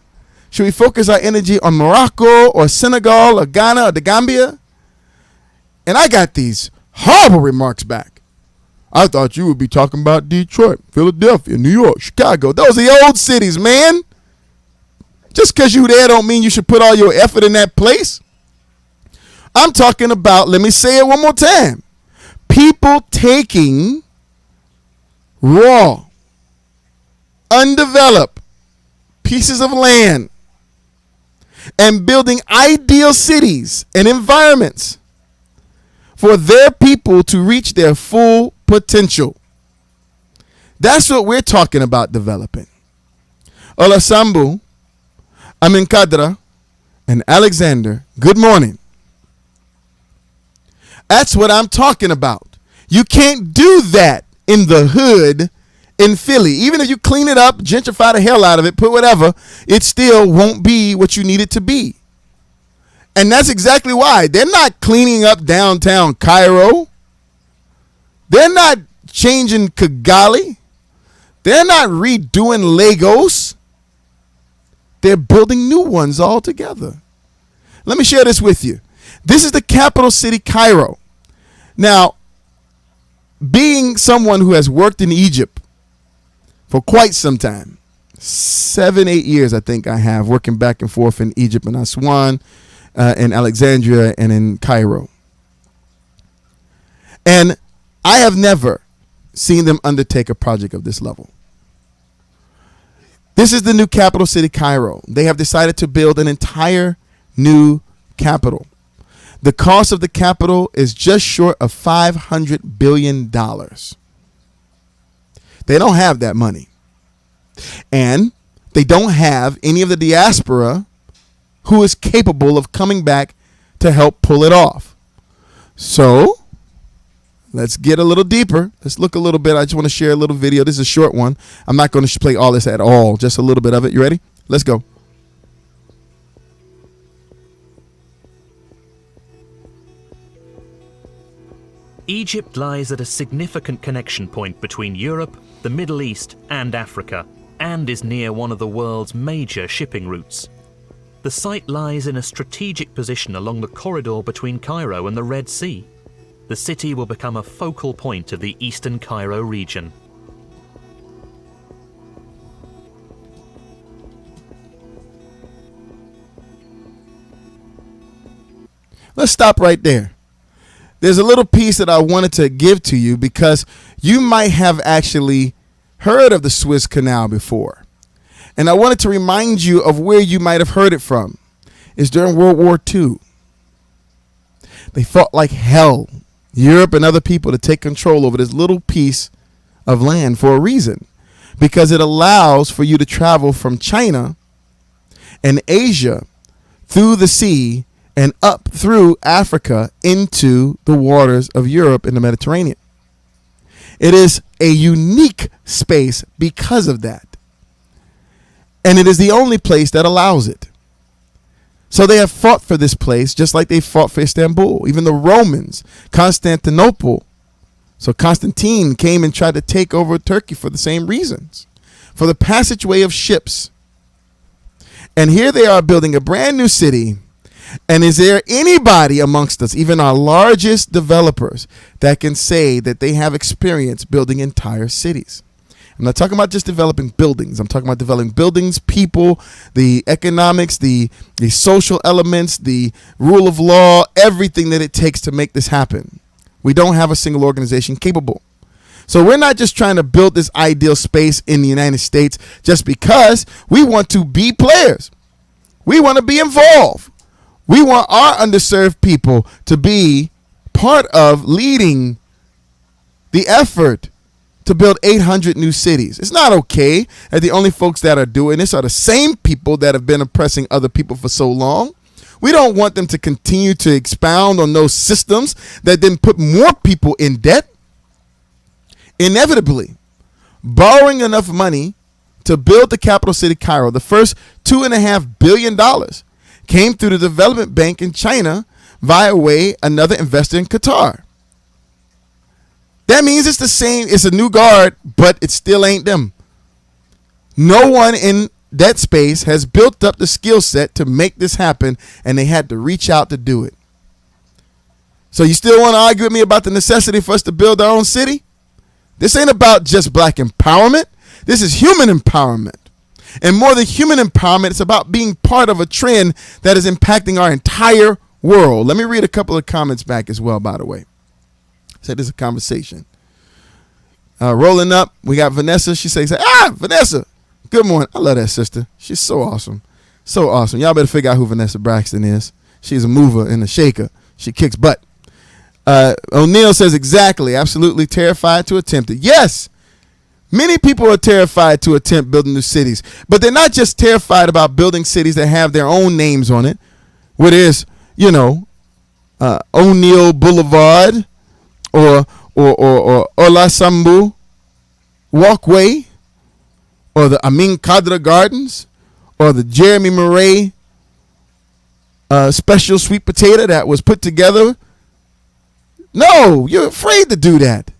S1: Should we focus our energy on Morocco or Senegal or Ghana or the Gambia? And I got these horrible remarks back. I thought you would be talking about Detroit, Philadelphia, New York, Chicago. Those are the old cities, man. Just because you there don't mean you should put all your effort in that place. I'm talking about, let me say it one more time, people taking raw, undeveloped pieces of land and building ideal cities and environments for their people to reach their full potential. That's what we're talking about developing. Olasambu, Amin Kadra, and Alexander, good morning. That's what I'm talking about. You can't do that in the hood in Philly. Even if you clean it up, gentrify the hell out of it, put whatever, it still won't be what you need it to be. And that's exactly why. They're not cleaning up downtown Cairo. They're not changing Kigali. They're not redoing Lagos. They're building new ones altogether. Let me share this with you. This is the capital city, Cairo. Now, being someone who has worked in Egypt for quite some time, 7-8 years I think I have, working back and forth in Egypt and Aswan, in Alexandria and in Cairo. And I have never seen them undertake a project of this level. This is the new capital city, Cairo. They have decided to build an entire new capital. The cost of the capital is just short of $500 billion. They don't have that money. And they don't have any of the diaspora who is capable of coming back to help pull it off. So let's get a little deeper. Let's look a little bit. I just want to share a little video. This is a short one. I'm not going to play all this at all, just a little bit of it. You ready? Let's go.
S3: Egypt lies at a significant connection point between Europe, the Middle East and Africa, and is near one of the world's major shipping routes. The site lies in a strategic position along the corridor between Cairo and the Red Sea. The city will become a focal point of the Eastern Cairo region.
S1: Let's stop right there. There's a little piece that I wanted to give to you because you might have actually heard of the Suez Canal before. And I wanted to remind you of where you might have heard it from. It's during World War II. They fought like hell, Europe and other people, to take control over this little piece of land for a reason. Because it allows for you to travel from China and Asia through the sea and up through Africa into the waters of Europe in the Mediterranean. It is a unique space because of that. And it is the only place that allows it. So they have fought for this place just like they fought for Istanbul. Even the Romans, Constantinople. So Constantine came and tried to take over Turkey for the same reasons. For the passageway of ships. And here they are building a brand new city. And is there anybody amongst us, even our largest developers, that can say that they have experience building entire cities? I'm not talking about just developing buildings. I'm talking about developing buildings, people, the economics, the social elements, the rule of law, everything that it takes to make this happen. We don't have a single organization capable. So we're not just trying to build this ideal space in the United States just because we want to be players. We want to be involved. We want our underserved people to be part of leading the effort to build 800 new cities. It's not okay that the only folks that are doing this are the same people that have been oppressing other people for so long. We don't want them to continue to expound on those systems that then put more people in debt. Inevitably, borrowing enough money to build the capital city, Cairo, the first $2.5 billion came through the development bank in China via way another investor in Qatar. That means it's the same. It's a new guard, but it still ain't them. No one in that space has built up the skill set to make this happen, and they had to reach out to do it. So you still want to argue with me about the necessity for us to build our own city? This ain't about just black empowerment. This is human empowerment. And more than human empowerment, it's about being part of a trend that is impacting our entire world. Let me read a couple of comments back as well, by the way. Said this is a conversation. Rolling up, we got Vanessa. She says, Vanessa, good morning. I love that sister. She's so awesome. So awesome. Y'all better figure out who Vanessa Braxton is. She's a mover and a shaker. She kicks butt. O'Neill says, exactly, absolutely terrified to attempt it. Yes, many people are terrified to attempt building new cities, but they're not just terrified about building cities that have their own names on it, where there's, O'Neill Boulevard or Olasambu Walkway or the Amin Kadra Gardens or the Jeremy Murray special sweet potato that was put together. No, you're afraid to do that.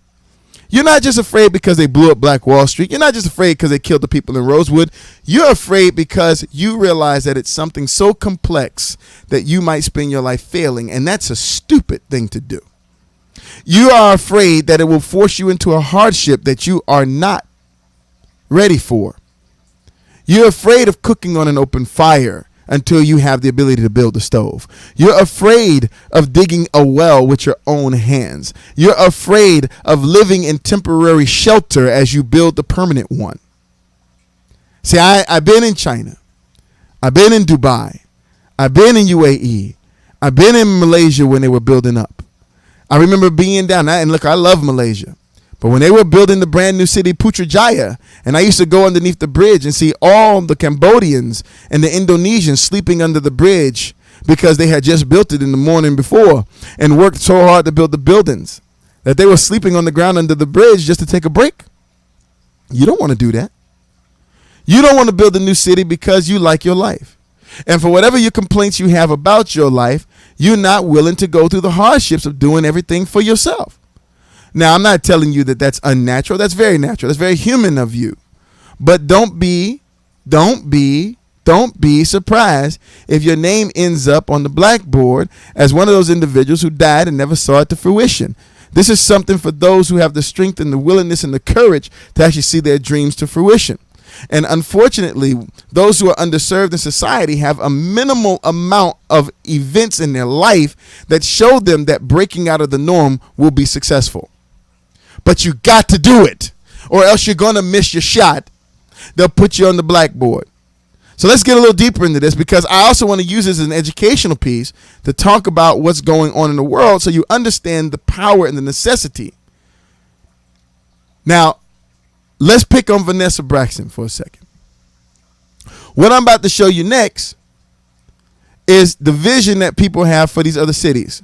S1: You're not just afraid because they blew up Black Wall Street. You're not just afraid because they killed the people in Rosewood. You're afraid because you realize that it's something so complex that you might spend your life failing, and that's a stupid thing to do. You are afraid that it will force you into a hardship that you are not ready for. You're afraid of cooking on an open fire until you have the ability to build a stove. You're afraid of digging a well with your own hands. You're afraid of living in temporary shelter as you build the permanent one. See, I've been in China. I've been in Dubai. I've been in UAE. I've been in Malaysia when they were building up. I remember being down there, and look, I love Malaysia. But when they were building the brand new city Putrajaya, and I used to go underneath the bridge and see all the Cambodians and the Indonesians sleeping under the bridge because they had just built it in the morning before and worked so hard to build the buildings that they were sleeping on the ground under the bridge just to take a break. You don't want to do that. You don't want to build a new city because you like your life. And for whatever your complaints you have about your life, you're not willing to go through the hardships of doing everything for yourself. Now, I'm not telling you that that's unnatural. That's very natural. That's very human of you. But don't be surprised if your name ends up on the blackboard as one of those individuals who died and never saw it to fruition. This is something for those who have the strength and the willingness and the courage to actually see their dreams to fruition. And unfortunately, those who are underserved in society have a minimal amount of events in their life that show them that breaking out of the norm will be successful. But you got to do it, or else you're going to miss your shot. They'll put you on the blackboard. So let's get a little deeper into this, because I also want to use this as an educational piece to talk about what's going on in the world so you understand the power and the necessity. Now, let's pick on Vanessa Braxton for a second. What I'm about to show you next is the vision that people have for these other cities.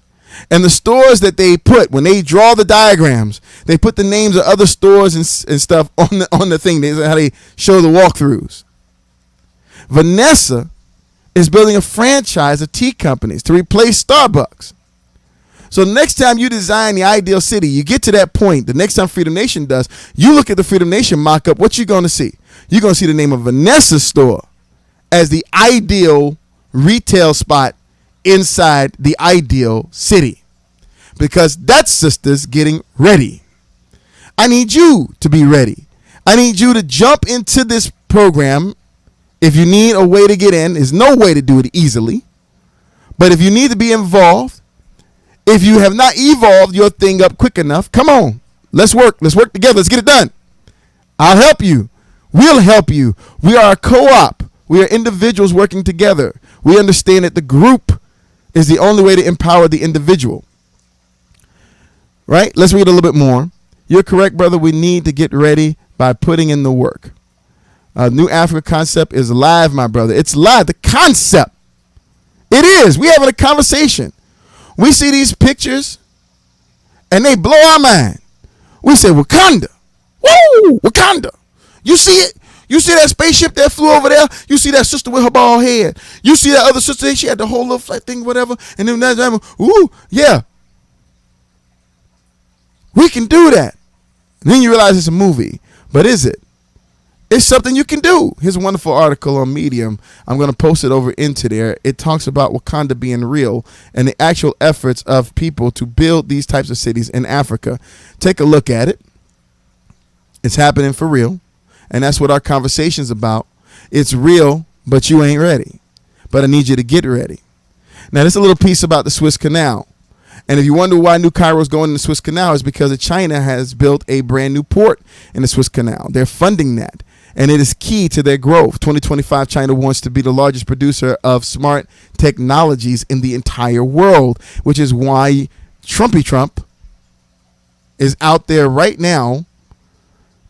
S1: And the stores that they put, when they draw the diagrams, they put the names of other stores and stuff on the thing. That's how they show the walkthroughs. Vanessa is building a franchise of tea companies to replace Starbucks. So next time you design the ideal city, you get to that point, the next time Freedom Nation does, you look at the Freedom Nation mock-up, what you going to see? You're going to see the name of Vanessa's store as the ideal retail spot inside the ideal city, because that sister's getting ready. I need you to be ready. I need you to jump into this program. If you need a way to get in, there's no way to do it easily. But if you need to be involved, if you have not evolved your thing up quick enough, come on. Let's work. Let's work together. Let's get it done. I'll help you. We'll help you. We are a co-op. We are individuals working together. We understand that the group is the only way to empower the individual. Right? Let's read a little bit more. You're correct, brother. We need to get ready by putting in the work. New Africa concept is live, my brother. It's live. The concept. It is. We having a conversation. We see these pictures and they blow our mind. We say, Wakanda. Woo! Wakanda. You see it? You see that spaceship that flew over there? You see that sister with her bald head? You see that other sister? She had the whole little flight thing, whatever. And then that, ooh, yeah. We can do that. And then you realize it's a movie. But is it? It's something you can do. Here's a wonderful article on Medium. I'm going to post it over into there. It talks about Wakanda being real and the actual efforts of people to build these types of cities in Africa. Take a look at it. It's happening for real. And that's what our conversation's about. It's real, but you ain't ready. But I need you to get ready. Now, there's a little piece about the Suez Canal. And if you wonder why New Cairo is going in the Suez Canal, it's because China has built a brand new port in the Suez Canal. They're funding that. And it is key to their growth. 2025, China wants to be the largest producer of smart technologies in the entire world, which is why Trumpy Trump is out there right now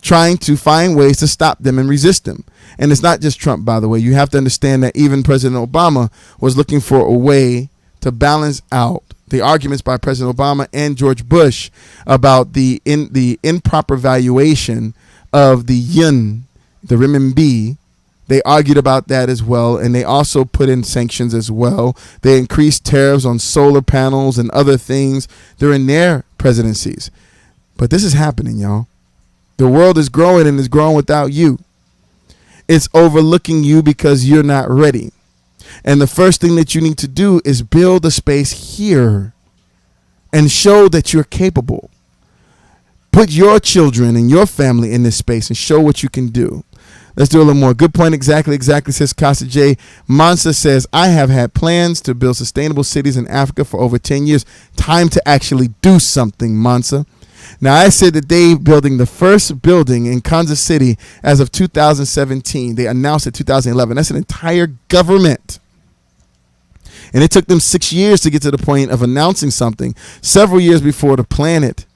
S1: trying to find ways to stop them and resist them. And it's not just Trump, by the way. You have to understand that even President Obama was looking for a way to balance out the arguments by President Obama and George Bush about the improper valuation of the yen, the renminbi. They argued about that as well, and they also put in sanctions as well. They increased tariffs on solar panels and other things during their presidencies. But this is happening, y'all. The world is growing, and it's growing without you. It's overlooking you because you're not ready. And the first thing that you need to do is build a space here and show that you're capable. Put your children and your family in this space and show what you can do. Let's do a little more. Good point. Exactly, says Casa J. Mansa says, I have had plans to build sustainable cities in Africa for over 10 years. Time to actually do something, Mansa. Now, I said that they building the first building in Kansas City as of 2017. They announced it 2011. That's an entire government. And it took them 6 years to get to the point of announcing something. Several years before to plan it.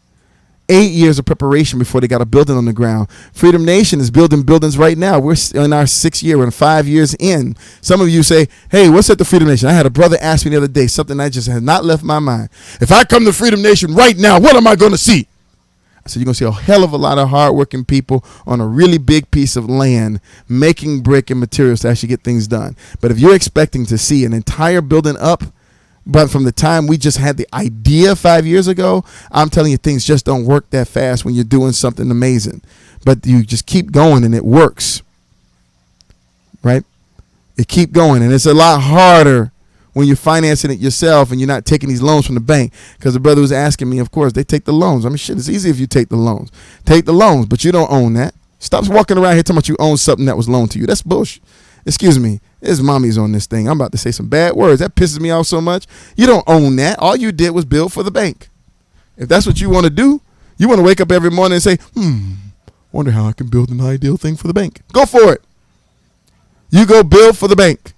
S1: 8 years of preparation before they got a building on the ground. Freedom Nation is building buildings right now. We're in our 6th year. We're in 5 years in. Some of you say, hey, what's at the Freedom Nation? I had a brother ask me the other day, something that just has not left my mind. If I come to Freedom Nation right now, what am I going to see? I said, you're going to see a hell of a lot of hardworking people on a really big piece of land making brick and materials to actually get things done. But if you're expecting to see an entire building up, but from the time we just had the idea 5 years ago, I'm telling you, things just don't work that fast when you're doing something amazing. But you just keep going and it works. Right? It keep going. And it's a lot harder when you're financing it yourself and you're not taking these loans from the bank. Because the brother was asking me, of course, they take the loans. I mean, shit, it's easy if you take the loans. Take the loans, but you don't own that. Stop walking around here talking about you own something that was loaned to you. That's bullshit. Excuse me. There's mommies on this thing. I'm about to say some bad words. That pisses me off so much. You don't own that. All you did was build for the bank. If that's what you want to do, you want to wake up every morning and say, wonder how I can build an ideal thing for the bank. Go for it. You go build for the bank.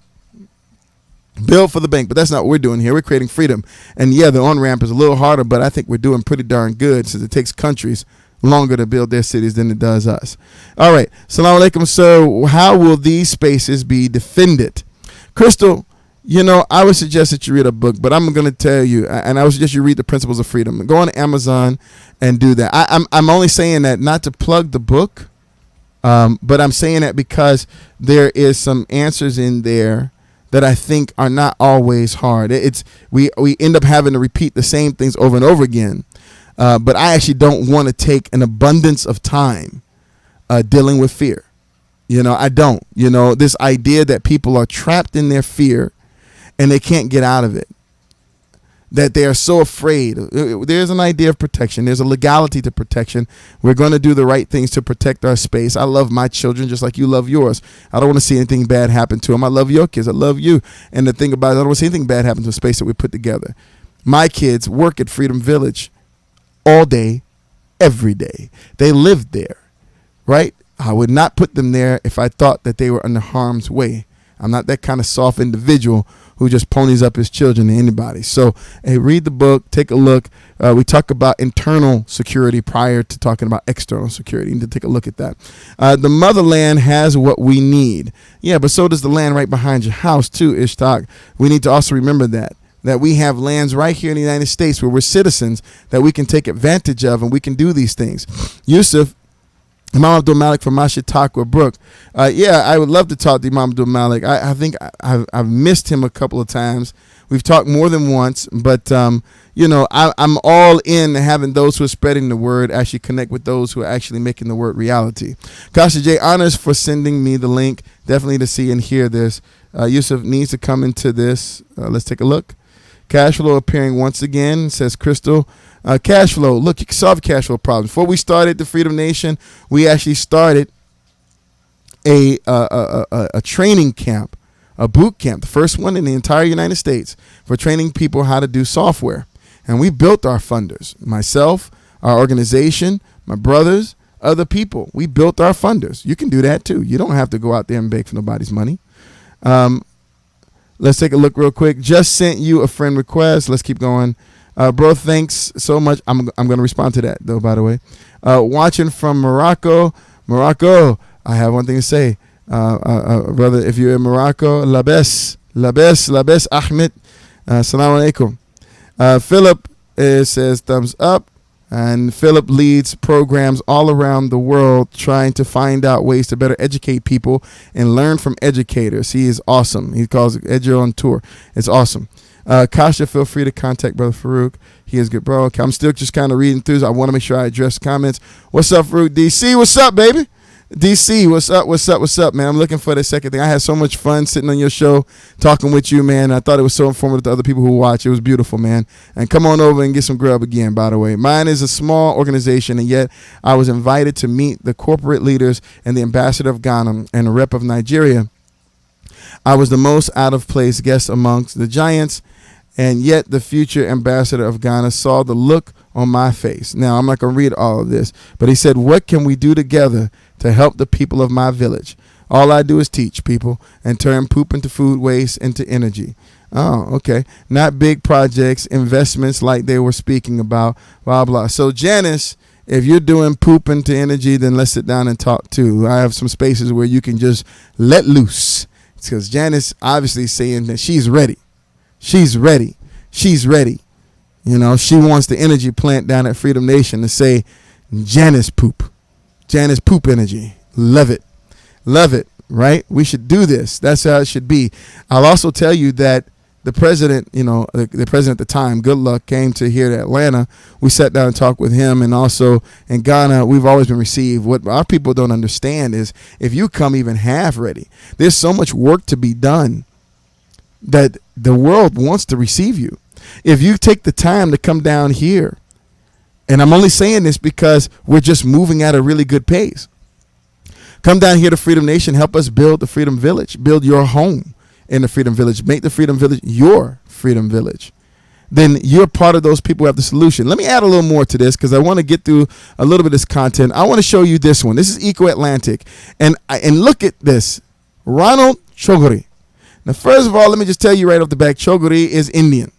S1: Build for the bank. But that's not what we're doing here. We're creating freedom. And yeah, the on-ramp is a little harder, but I think we're doing pretty darn good since it takes countries longer to build their cities than it does us. All right. Assalamu alaikum, sir. How will these spaces be defended? Crystal, I would suggest that you read a book, but I'm going to tell you, and I would suggest you read The Principles of Freedom. Go on Amazon and do that. I'm only saying that not to plug the book, but I'm saying that because there is some answers in there that I think are not always hard. We end up having to repeat the same things over and over again. But I actually don't want to take an abundance of time dealing with fear. I don't. This idea that people are trapped in their fear and they can't get out of it. That they are so afraid. There's an idea of protection. There's a legality to protection. We're going to do the right things to protect our space. I love my children just like you love yours. I don't want to see anything bad happen to them. I love your kids. I love you. And the thing about it, I don't want to see anything bad happen to a space that we put together. My kids work at Freedom Village all day, every day. They live there, right? I would not put them there if I thought that they were under harm's way. I'm not that kind of soft individual who just ponies up his children to anybody. So, hey, read the book, take a look. We talk about internal security prior to talking about external security. You need to take a look at that. The motherland has what we need. Yeah, but so does the land right behind your house too, Ishtak. We need to also remember that we have lands right here in the United States where we're citizens that we can take advantage of, and we can do these things. Yusuf, Imam Abdul Malik from Masjid Taqwa Brook. Yeah, I would love to talk to Imam Abdul Malik. I think I've missed him a couple of times. We've talked more than once, but you know, I'm all in having those who are spreading the word actually connect with those who are actually making the word reality. Kasha J, honors for sending me the link. Definitely to see and hear this. Yusuf needs to come into this. Let's take a look. Cash flow appearing once again, says Crystal. Cash flow, look, you can solve cash flow problems. Before we started the Freedom Nation, we actually started a training camp, a boot camp, the first one in the entire United States for training people how to do software. And we built our funders, myself, our organization, my brothers, other people. We built our funders. You can do that too. You don't have to go out there and beg for nobody's money. Let's take a look real quick. Just sent you a friend request. Let's keep going. Bro, thanks so much. I'm going to respond to that, though, by the way. Watching from Morocco. Morocco, I have one thing to say. Brother, if you're in Morocco, Labes Ahmed. Assalamu alaikum. Philip says thumbs up. And Philip leads programs all around the world trying to find out ways to better educate people and learn from educators. He is awesome. He calls it Edu on Tour. It's awesome. Kasha, feel free to contact Brother Farouk. He is good, bro. I'm still just kind of reading through, so I want to make sure I address comments. What's up, Farouk? DC, what's up, baby? DC, what's up, man? I'm looking for the second thing. I had so much fun sitting on your show, talking with you, man. I thought it was so informative to other people who watch. It was beautiful, man. And come on over and get some grub again, by the way. Mine is a small organization, and yet I was invited to meet the corporate leaders and the ambassador of Ghana and the rep of Nigeria. I was the most out of place guest amongst the giants, and yet the future ambassador of Ghana saw the look on my face. Now, I'm not going to read all of this, but he said, what can we do together to help the people of my village? All I do is teach people and turn poop into food waste into energy. Oh, okay. Not big projects, investments like they were speaking about, blah, blah. So, Janice, if you're doing poop into energy, then let's sit down and talk too. I have some spaces where you can just let loose. Because Janice obviously saying that she's ready. She's ready. She's ready. You know, she wants the energy plant down at Freedom Nation to say, Janice poop. Janice poop energy. Love it. Love it, right? We should do this. That's how it should be. I'll also tell you that the president, you know, the president at the time, Good Luck, came to here to Atlanta. We sat down and talked with him. And also in Ghana, we've always been received. What our people don't understand is if you come even half ready, there's so much work to be done that the world wants to receive you. If you take the time to come down here, and I'm only saying this because we're just moving at a really good pace. Come down here to Freedom Nation, help us build the Freedom Village, build your home in the Freedom Village, make the Freedom Village your Freedom Village. Then you're part of those people who have the solution. Let me add a little more to this because I want to get through a little bit of this content. I want to show you this one. This is Eco Atlantic. And look at this. Ronald Choguri. Now, first of all, let me just tell you right off the bat, Choguri is Indian.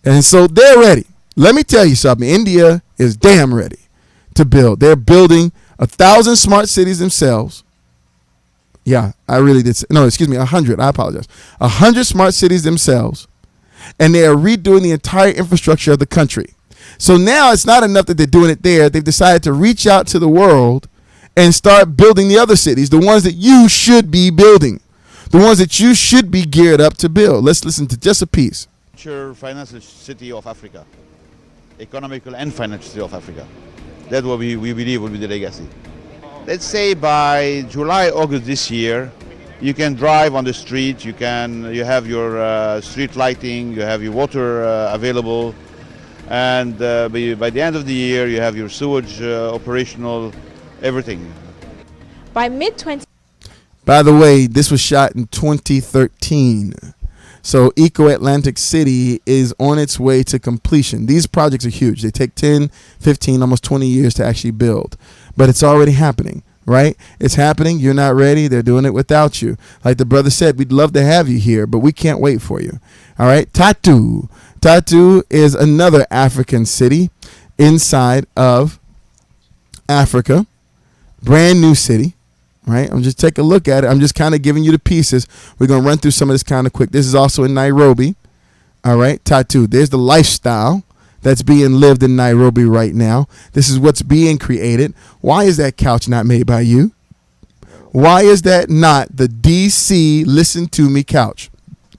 S1: And so they're ready. Let me tell you something. India is damn ready to build. They're building 1,000 smart cities themselves. Yeah, I really did. No, excuse me, 100. I apologize. 100 smart cities themselves. And they are redoing the entire infrastructure of the country. So now it's not enough that they're doing it there. They've decided to reach out to the world and start building the other cities, the ones that you should be building, the ones that you should be geared up to build. Let's listen to just a piece.
S5: Financial city of Africa, economical and financial city of Africa. That's what we believe will be the legacy. Let's say by July, August this year, You can drive on the street. You have your street lighting. You have your water available, and by the end of the year, you have your sewage operational, everything.
S6: By mid-20...
S1: By the way, this was shot in 2013. So Eco Atlantic City is on its way to completion. These projects are huge. They take 10, 15, almost 20 years to actually build. But it's already happening, right? It's happening. You're not ready. They're doing it without you. Like the brother said, we'd love to have you here, but we can't wait for you. All right? Tatu. Tatu is another African city inside of Africa. Brand new city. Right, I'm just take a look at it. I'm just kind of giving you the pieces. We're gonna run through some of this kind of quick. This is also in Nairobi. All right, Tatu. There's the lifestyle that's being lived in Nairobi right now. This is what's being created. Why is that couch not made by you? Why is that not the DC Listen to Me couch?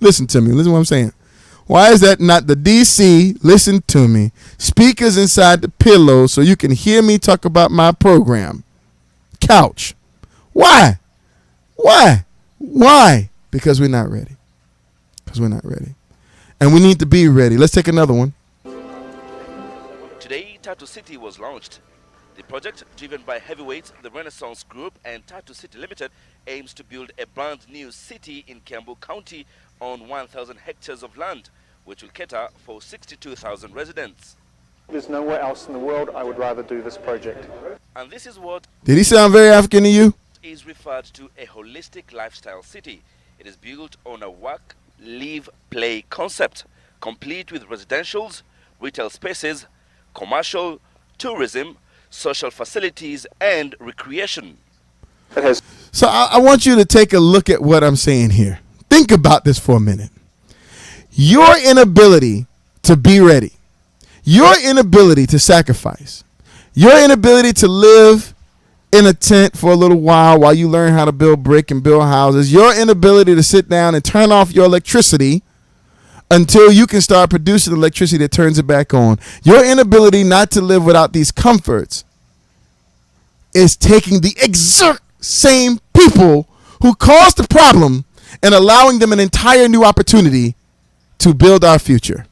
S1: Listen to me. Listen to what I'm saying. Why is that not the DC Listen to Me speakers inside the pillow so you can hear me talk about my program? Couch. Why? Why? Because we're not ready. And we need to be ready. Let's take another one.
S7: Today, Tatu City was launched. The project, driven by Heavyweight, the Renaissance Group, and Tatu City Limited, aims to build a brand new city in Kiambu County on 1,000 hectares of land, which will cater for 62,000 residents.
S8: There's nowhere else in the world I would rather do this project.
S7: And this is what
S1: Did he sound very African to you?
S7: is referred to a holistic lifestyle city. It is built on a work, live, play concept, complete with residentials, retail spaces, commercial, tourism, social facilities, and recreation.
S1: So I want you to take a look at what I'm saying here. Think about this for a minute. Your inability to be ready, your inability to sacrifice, your inability to live in a tent for a little while you learn how to build brick and build houses, your inability to sit down and turn off your electricity until you can start producing electricity that turns it back on, your inability not to live without these comforts is taking the exact same people who caused the problem and allowing them an entire new opportunity to build our future.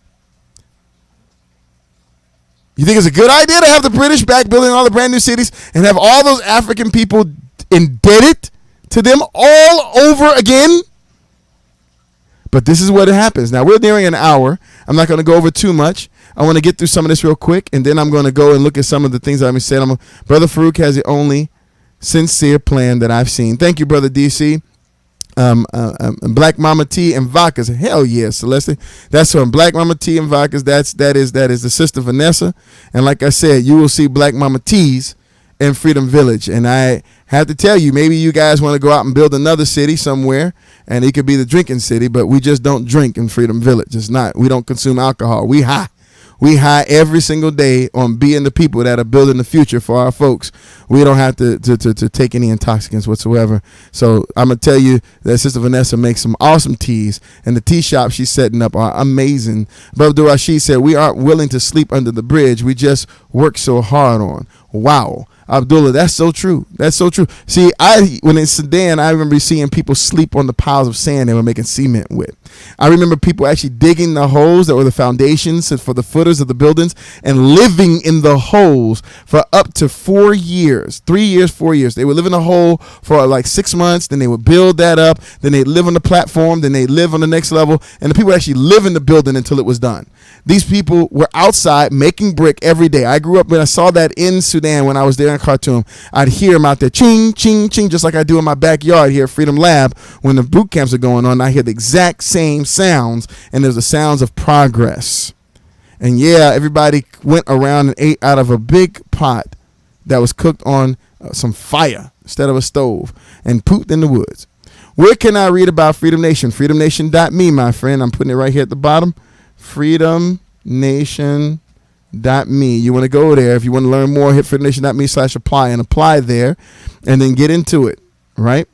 S1: You think it's a good idea to have the British back building all the brand new cities and have all those African people indebted to them all over again? But this is what happens. Now, we're nearing an hour. I'm not going to go over too much. I want to get through some of this real quick, and then I'm going to go and look at some of the things I've said. Brother Farouk has the only sincere plan that I've seen. Thank you, Brother DC. Black Mama T and Vodkas. Hell yeah, Celeste. That's from Black Mama T and Vodkas. That is the sister Vanessa. And like I said, you will see Black Mama T's in Freedom Village. And I have to tell you, maybe you guys want to go out and build another city somewhere, and it could be the drinking city, but we just don't drink in Freedom Village. It's not. We don't consume alcohol. We high. We high every single day on being the people that are building the future for our folks. We don't have to take any intoxicants whatsoever. So I'm going to tell you that Sister Vanessa makes some awesome teas, and the tea shop she's setting up are amazing. Brother Rashid said, we aren't willing to sleep under the bridge. We just work so hard on. Wow. Abdullah, that's so true. That's so true. See, when in Sudan, I remember seeing people sleep on the piles of sand they were making cement with. I remember people actually digging the holes that were the foundations for the footers of the buildings and living in the holes for up to 4 years, 3 years, 4 years. They would live in a hole for like 6 months. Then they would build that up. Then they'd live on the platform. Then they'd live on the next level. And the people would actually live in the building until it was done. These people were outside making brick every day. I grew up and I saw that in Sudan when I was there in Khartoum. I'd hear them out there, ching, ching, ching, just like I do in my backyard here at Freedom Lab when the boot camps are going on. I hear the exact same sounds, and there's the sounds of progress. And yeah, everybody went around and ate out of a big pot that was cooked on some fire instead of a stove and pooped in the woods. Where can I read about Freedom Nation? FreedomNation.me, my friend. I'm putting it right here at the bottom. FreedomNation.me. You want to go there. If you want to learn more, hit freedomnation.me/apply and apply there, and then get into it, right?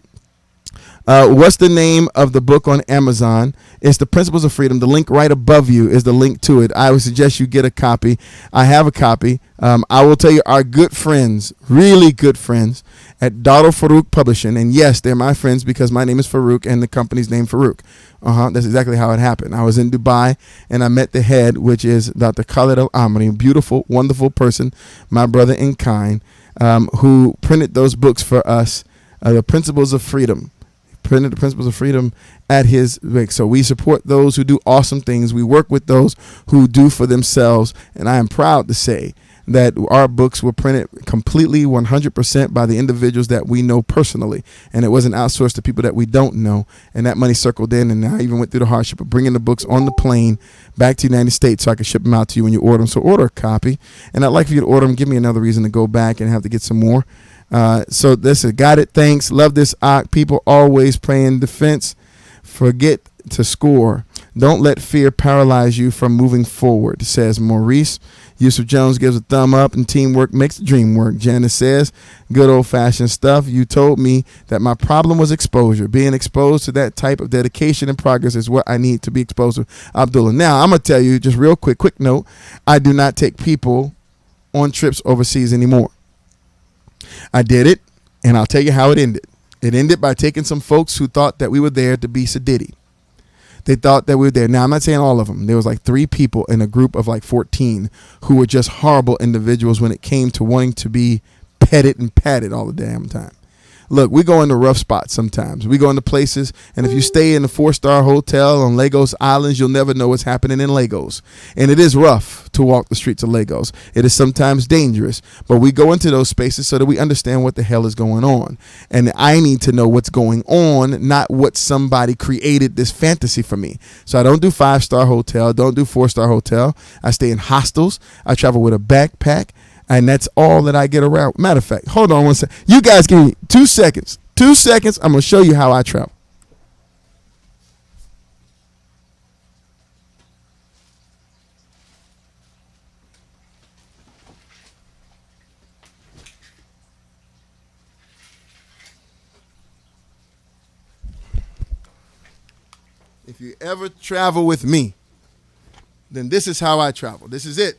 S1: What's the name of the book on Amazon? It's The Principles of Freedom. The link right above you is the link to it. I would suggest you get a copy. I have a copy. I will tell you, our good friends, really good friends at Dado Farouk Publishing, and yes, they're my friends because my name is Farouk and the company's name Farouk. That's exactly how it happened. I was in Dubai and I met the head, which is Dr. Khalid Al-Amri, beautiful, wonderful person, my brother in kind, who printed those books for us, The Principles of Freedom. Printed The Principles of Freedom at his wake. So we support those who do awesome things. We work with those who do for themselves, and I am proud to say that our books were printed completely 100% by the individuals that we know personally, and it wasn't outsourced to people that we don't know, and that money circled in, and I even went through the hardship of bringing the books on the plane back to the United States so I could ship them out to you when you order them. So order a copy, and I'd like for you to order them. Give me another reason to go back and have to get some more. So this is got it. Thanks. Love this. People always playing defense. Forget to score. Don't let fear paralyze you from moving forward, says Maurice. Yusuf Jones gives a thumb up, and teamwork makes the dream work. Janice says, good old-fashioned stuff. You told me that my problem was exposure. Being exposed to that type of dedication and progress is what I need to be exposed to. Abdullah. Now, I'm going to tell you just real quick note. I do not take people on trips overseas anymore. I did it, and I'll tell you how it ended. It ended by taking some folks who thought that we were there to be Sadidi. They thought that we were there. Now, I'm not saying all of them. There was like 3 people in a group of like 14 who were just horrible individuals when it came to wanting to be petted and patted all the damn time. Look, we go into rough spots sometimes. We go into places, and if you stay in a 4-star hotel on Lagos Islands, you'll never know what's happening in Lagos. And it is rough to walk the streets of Lagos. It is sometimes dangerous, but we go into those spaces so that we understand what the hell is going on. And I need to know what's going on, not what somebody created this fantasy for me. So I don't do 5-star hotel, don't do 4-star hotel. I stay in hostels. I travel with a backpack. And that's all that I get around. Matter of fact, hold on one second. You guys give me 2 seconds. 2 seconds. I'm going to show you how I travel. If you ever travel with me, then this is how I travel. This is it.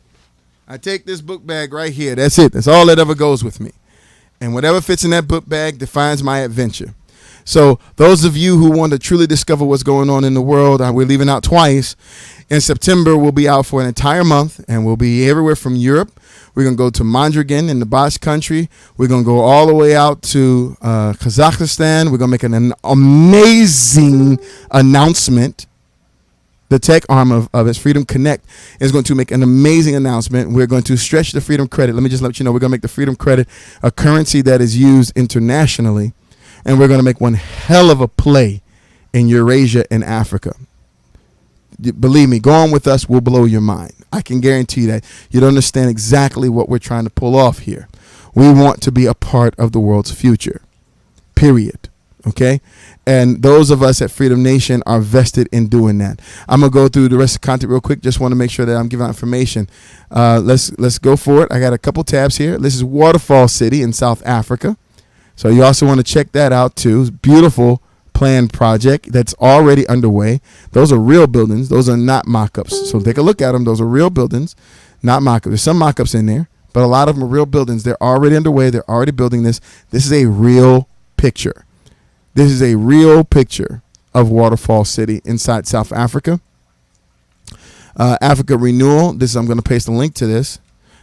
S1: I take this book bag right here. That's it. That's all that ever goes with me. And whatever fits in that book bag defines my adventure. So those of you who want to truly discover what's going on in the world, we're leaving out twice. In September, we'll be out for an entire month, and we'll be everywhere from Europe. We're going to go to Mondragon in the Basque country. We're going to go all the way out to Kazakhstan. We're going to make an amazing announcement. The tech arm of its Freedom Connect is going to make an amazing announcement. We're going to stretch the Freedom Credit. Let me just let you know, we're going to make the Freedom Credit a currency that is used internationally. And we're going to make one hell of a play in Eurasia and Africa. Believe me, go on with us. We'll blow your mind. I can guarantee that. You'll understand exactly what we're trying to pull off here. We want to be a part of the world's future. Period. Okay? And those of us at Freedom Nation are vested in doing that. I'm going to go through the rest of the content real quick. Just want to make sure that I'm giving out information. Let's go for it. I got a couple tabs here. This is Waterfall City in South Africa. So you also want to check that out too. Beautiful planned project that's already underway. Those are real buildings. Those are not mock-ups. So take a look at them. Those are real buildings, not mock-ups. There's some mock-ups in there, but a lot of them are real buildings. They're already underway. They're already building this. This is a real picture. This is a real picture of Waterfall City inside South Africa. Africa Renewal. I'm going to paste a link to this.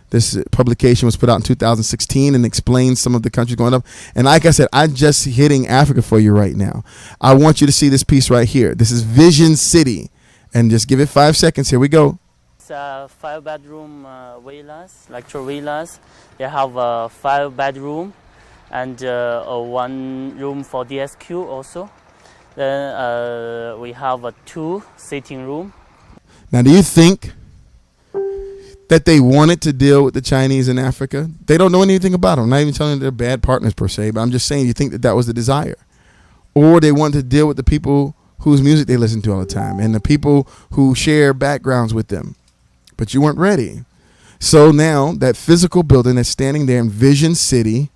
S1: This publication was put out in 2016 and explains some of the countries going up. And like I said, I'm just hitting Africa for you right now. I want you to see this piece right here. This is Vision City. And just give it 5 seconds. Here we go.
S9: It's a 5-bedroom villas, lecture villas. They have a 5-bedroom. And 1 room for DSQ also. Then we have a 2 sitting room.
S1: Now, do you think that they wanted to deal with the Chinese in Africa? They don't know anything about them. I'm not even telling them they're bad partners per se, but I'm just saying, you think that was the desire? Or they wanted to deal with the people whose music they listen to all the time and the people who share backgrounds with them. But you weren't ready. So now that physical building that's standing there in Vision City,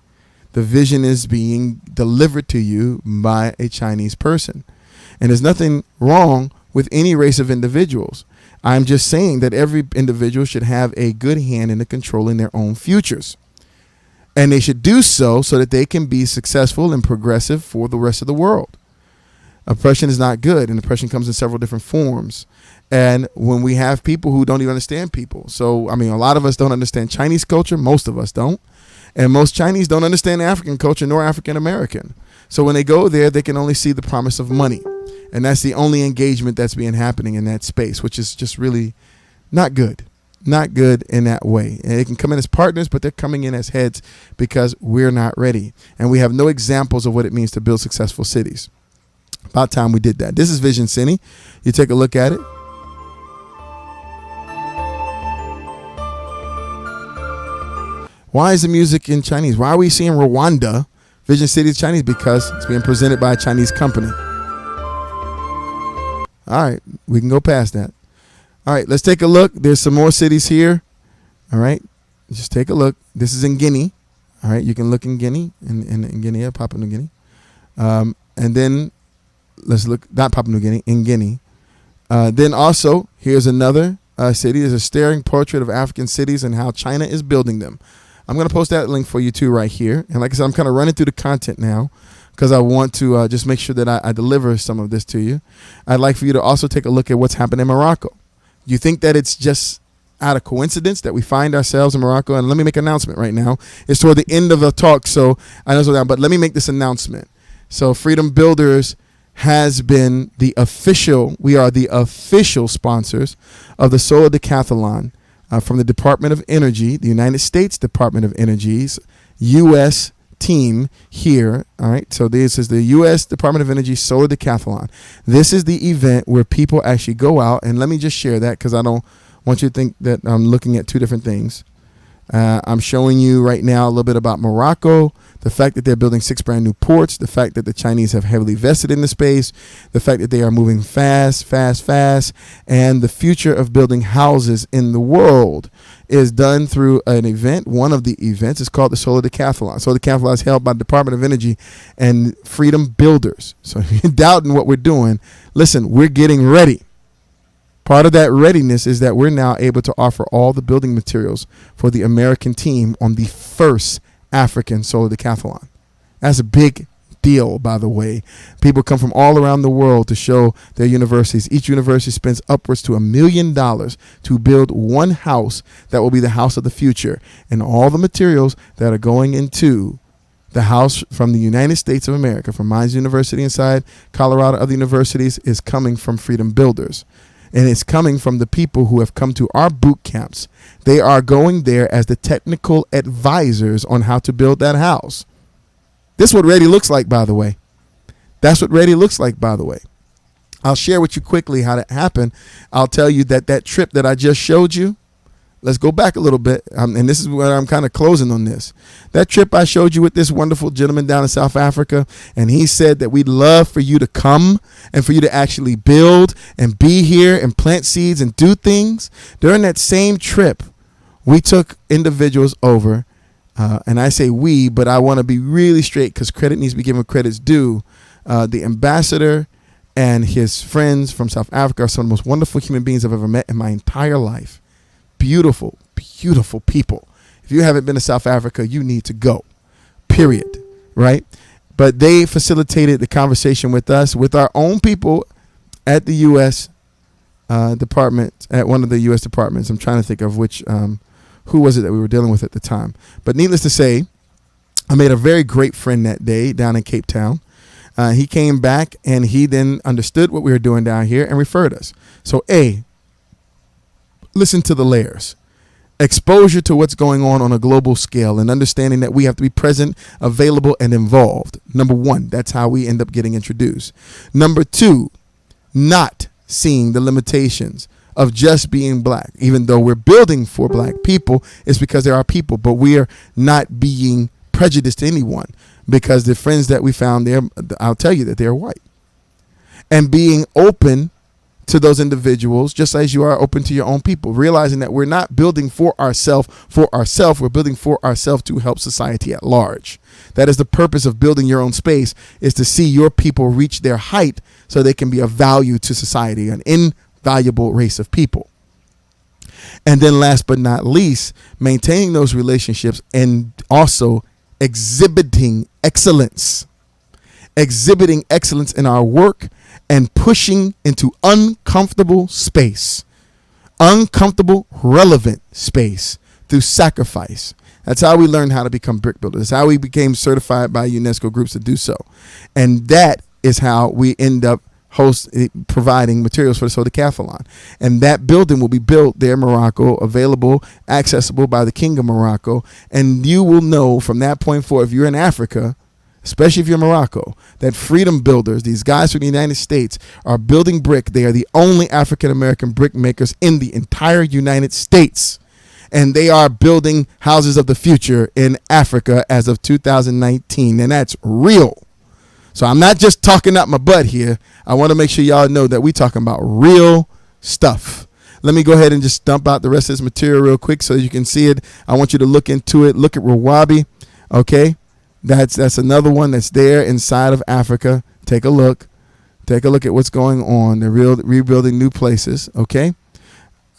S1: the vision is being delivered to you by a Chinese person. And there's nothing wrong with any race of individuals. I'm just saying that every individual should have a good hand in controlling their own futures. And they should do so that they can be successful and progressive for the rest of the world. Oppression is not good, and oppression comes in several different forms. And when we have people who don't even understand people. So, I mean, a lot of us don't understand Chinese culture. Most of us don't. And most Chinese don't understand African culture nor African American. So when they go there, they can only see the promise of money. And that's the only engagement that's being happening in that space, which is just really not good. Not good in that way. And they can come in as partners, but they're coming in as heads because we're not ready. And we have no examples of what it means to build successful cities. About time we did that. This is Vision City. You take a look at it. Why is the music in Chinese? Why are we seeing Rwanda? Vision City is Chinese because it's being presented by a Chinese company. All right, we can go past that. All right, let's take a look. There's some more cities here. All right, just take a look. This is in Guinea. All right, you can look in Guinea, in Guinea, Papua New Guinea. And then let's look, not Papua New Guinea, in Guinea. Then also, here's another city. There's a staring portrait of African cities and how China is building them. I'm going to post that link for you too right here. And like I said, I'm kind of running through the content now because I want to just make sure that I deliver some of this to you. I'd like for you to also take a look at what's happening in Morocco. You think that it's just out of coincidence that we find ourselves in Morocco? And let me make an announcement right now. It's toward the end of the talk, so I know it's down, but let me make this announcement. So Freedom Builders has been we are the official sponsors of the Solar Decathlon from the Department of Energy, the United States Department of Energy's U.S. team here. All right. So this is the U.S. Department of Energy Solar Decathlon. This is the event where people actually go out. And let me just share that because I don't want you to think that I'm looking at two different things. I'm showing you right now a little bit about Morocco, the fact that they're building 6 brand new ports, the fact that the Chinese have heavily vested in the space, the fact that they are moving fast, and the future of building houses in the world is done through an event. One of the events is called the Solar Decathlon. Solar Decathlon is held by the Department of Energy and Freedom Builders. So if you're doubting what we're doing, listen, we're getting ready. Part of that readiness is that we're now able to offer all the building materials for the American team on the first African Solar Decathlon. That's a big deal, by the way. People come from all around the world to show their universities. Each university spends upwards to $1 million to build one house that will be the house of the future. And all the materials that are going into the house from the United States of America, from Mines University inside Colorado, other universities, is coming from Freedom Builders. And it's coming from the people who have come to our boot camps. They are going there as the technical advisors on how to build that house. This is what ready looks like, by the way. That's what ready looks like, by the way. I'll share with you quickly how that happened. I'll tell you that trip that I just showed you, let's go back a little bit. And this is where I'm kind of closing on this. That trip I showed you with this wonderful gentleman down in South Africa, and he said that we'd love for you to come and for you to actually build and be here and plant seeds and do things. During that same trip, we took individuals over, and I say we, but I want to be really straight because credit needs to be given where credit's due. The ambassador and his friends from South Africa are some of the most wonderful human beings I've ever met in my entire life. Beautiful, beautiful people. If you haven't been to South Africa, you need to go, period, right? But they facilitated the conversation with us, with our own people at the U.S. department, at one of the U.S. departments. I'm trying to think of which, who was it that we were dealing with at the time. But needless to say, I made a very great friend that day down in Cape Town. He came back and he then understood what we were doing down here and referred us. So, listen to the layers. Exposure to what's going on a global scale and understanding that we have to be present, available, and involved. Number one, that's how we end up getting introduced. Number two, not seeing the limitations of just being black. Even though we're building for black people, it's because there are people, but we are not being prejudiced to anyone because the friends that we found there, I'll tell you that they're white. And being open to those individuals, just as you are open to your own people, realizing that we're not building for ourselves, we're building for ourselves to help society at large. That is the purpose of building your own space, is to see your people reach their height so they can be of value to society, an invaluable race of people. And then last but not least, maintaining those relationships and also exhibiting excellence in our work and pushing into uncomfortable space, uncomfortable, relevant space through sacrifice. That's how we learned how to become brick builders. That's how we became certified by UNESCO groups to do so. And that is how we end up providing materials for the Sodecathlon. And that building will be built there in Morocco, available, accessible by the King of Morocco. And you will know from that point forward, if you're in Africa, especially if you're in Morocco, that Freedom Builders, these guys from the United States, are building brick. They are the only African-American brick makers in the entire United States. And they are building houses of the future in Africa as of 2019. And that's real. So I'm not just talking out my butt here. I want to make sure y'all know that we're talking about real stuff. Let me go ahead and just dump out the rest of this material real quick so you can see it. I want you to look into it. Look at Rawabi. Okay. That's another one that's there inside of Africa. Take a look. Take a look at what's going on. They're rebuilding new places. Okay.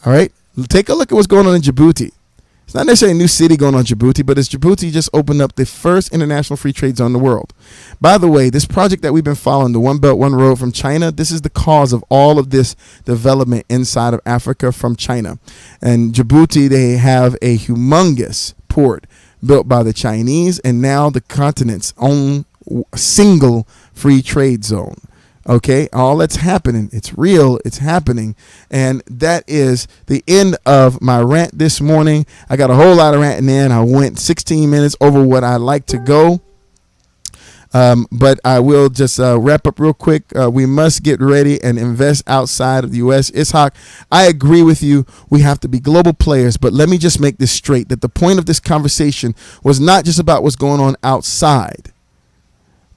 S1: All right. Take a look at what's going on in Djibouti. It's not necessarily a new city going on in Djibouti, but it's Djibouti just opened up the first international free trade zone in the world. By the way, this project that we've been following, the One Belt, One Road from China, this is the cause of all of this development inside of Africa from China. And Djibouti, they have a humongous port built by the Chinese, and now the continent's own single free trade zone. Okay, all that's happening. It's real. It's happening. And that is the end of my rant this morning. I got a whole lot of ranting in. I went 16 minutes over what I like to go. But I will just wrap up real quick. We must get ready and invest outside of the U.S. Ishaq, I agree with you. We have to be global players. But let me just make this straight, that the point of this conversation was not just about what's going on outside.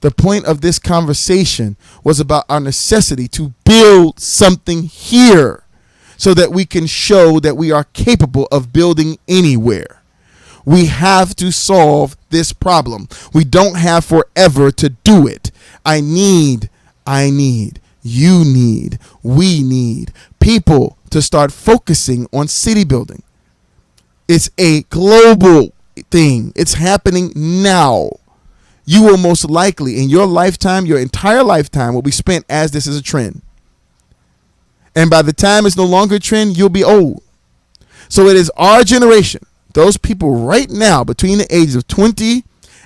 S1: The point of this conversation was about our necessity to build something here so that we can show that we are capable of building anywhere. We have to solve this problem. We don't have forever to do it. I need, you need, we need people to start focusing on city building. It's a global thing. It's happening now. You will most likely, in your lifetime, your entire lifetime will be spent as this is a trend. And by the time it's no longer a trend, you'll be old. So it is our generation, those people right now between the ages of 20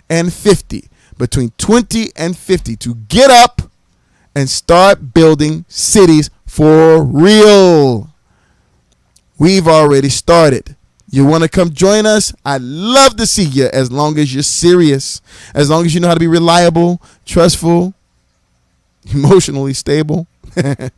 S1: and 50, between 20 and 50, to get up and start building cities for real. We've already started. You want to come join us? I'd love to see you, as long as you're serious, as long as you know how to be reliable, trustful, emotionally stable. We'd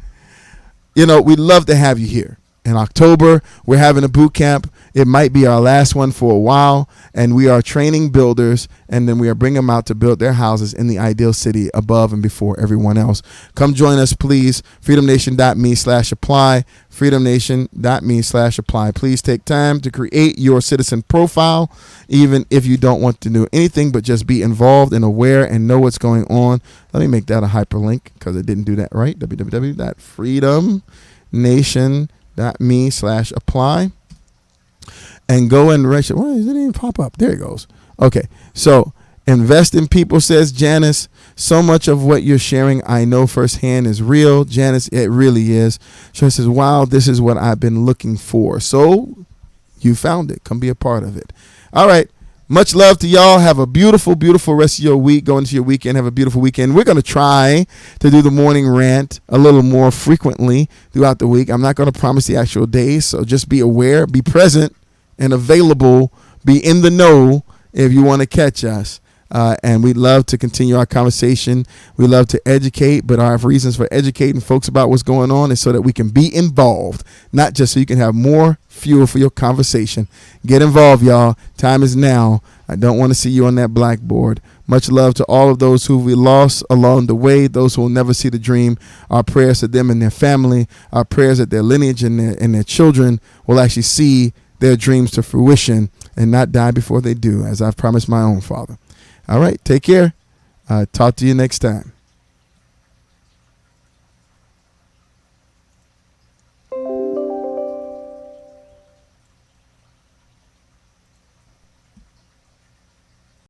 S1: love to have you here. In October, we're having a boot camp. It might be our last one for a while, and we are training builders, and then we are bringing them out to build their houses in the ideal city above and before everyone else. Come join us, please. freedomnation.me/apply. freedomnation.me/apply. Please take time to create your citizen profile, even if you don't want to do anything but just be involved and aware and know what's going on. Let me make that a hyperlink because I didn't do that right. www.freedomnation.me/apply. And go and register. Why does it even pop up? There it goes. Okay. So invest in people, says Janice. So much of what you're sharing, I know firsthand, is real. Janice, it really is. She says, wow, this is what I've been looking for. So you found it. Come be a part of it. All right. Much love to y'all. Have a beautiful, beautiful rest of your week. Go into your weekend. Have a beautiful weekend. We're going to try to do the morning rant a little more frequently throughout the week. I'm not going to promise the actual days, so just be aware, be present and available, be in the know if you want to catch us. And we'd love to continue our conversation. We love to educate, but our reasons for educating folks about what's going on is so that we can be involved, not just so you can have more fuel for your conversation. Get involved, y'all. Time is now. I don't want to see you on that blackboard. Much love to all of those who we lost along the way, those who will never see the dream. Our prayers to them and their family, our prayers that their lineage and their children will actually see their dreams to fruition and not die before they do, as I've promised my own father. All right, take care. Talk to you next time.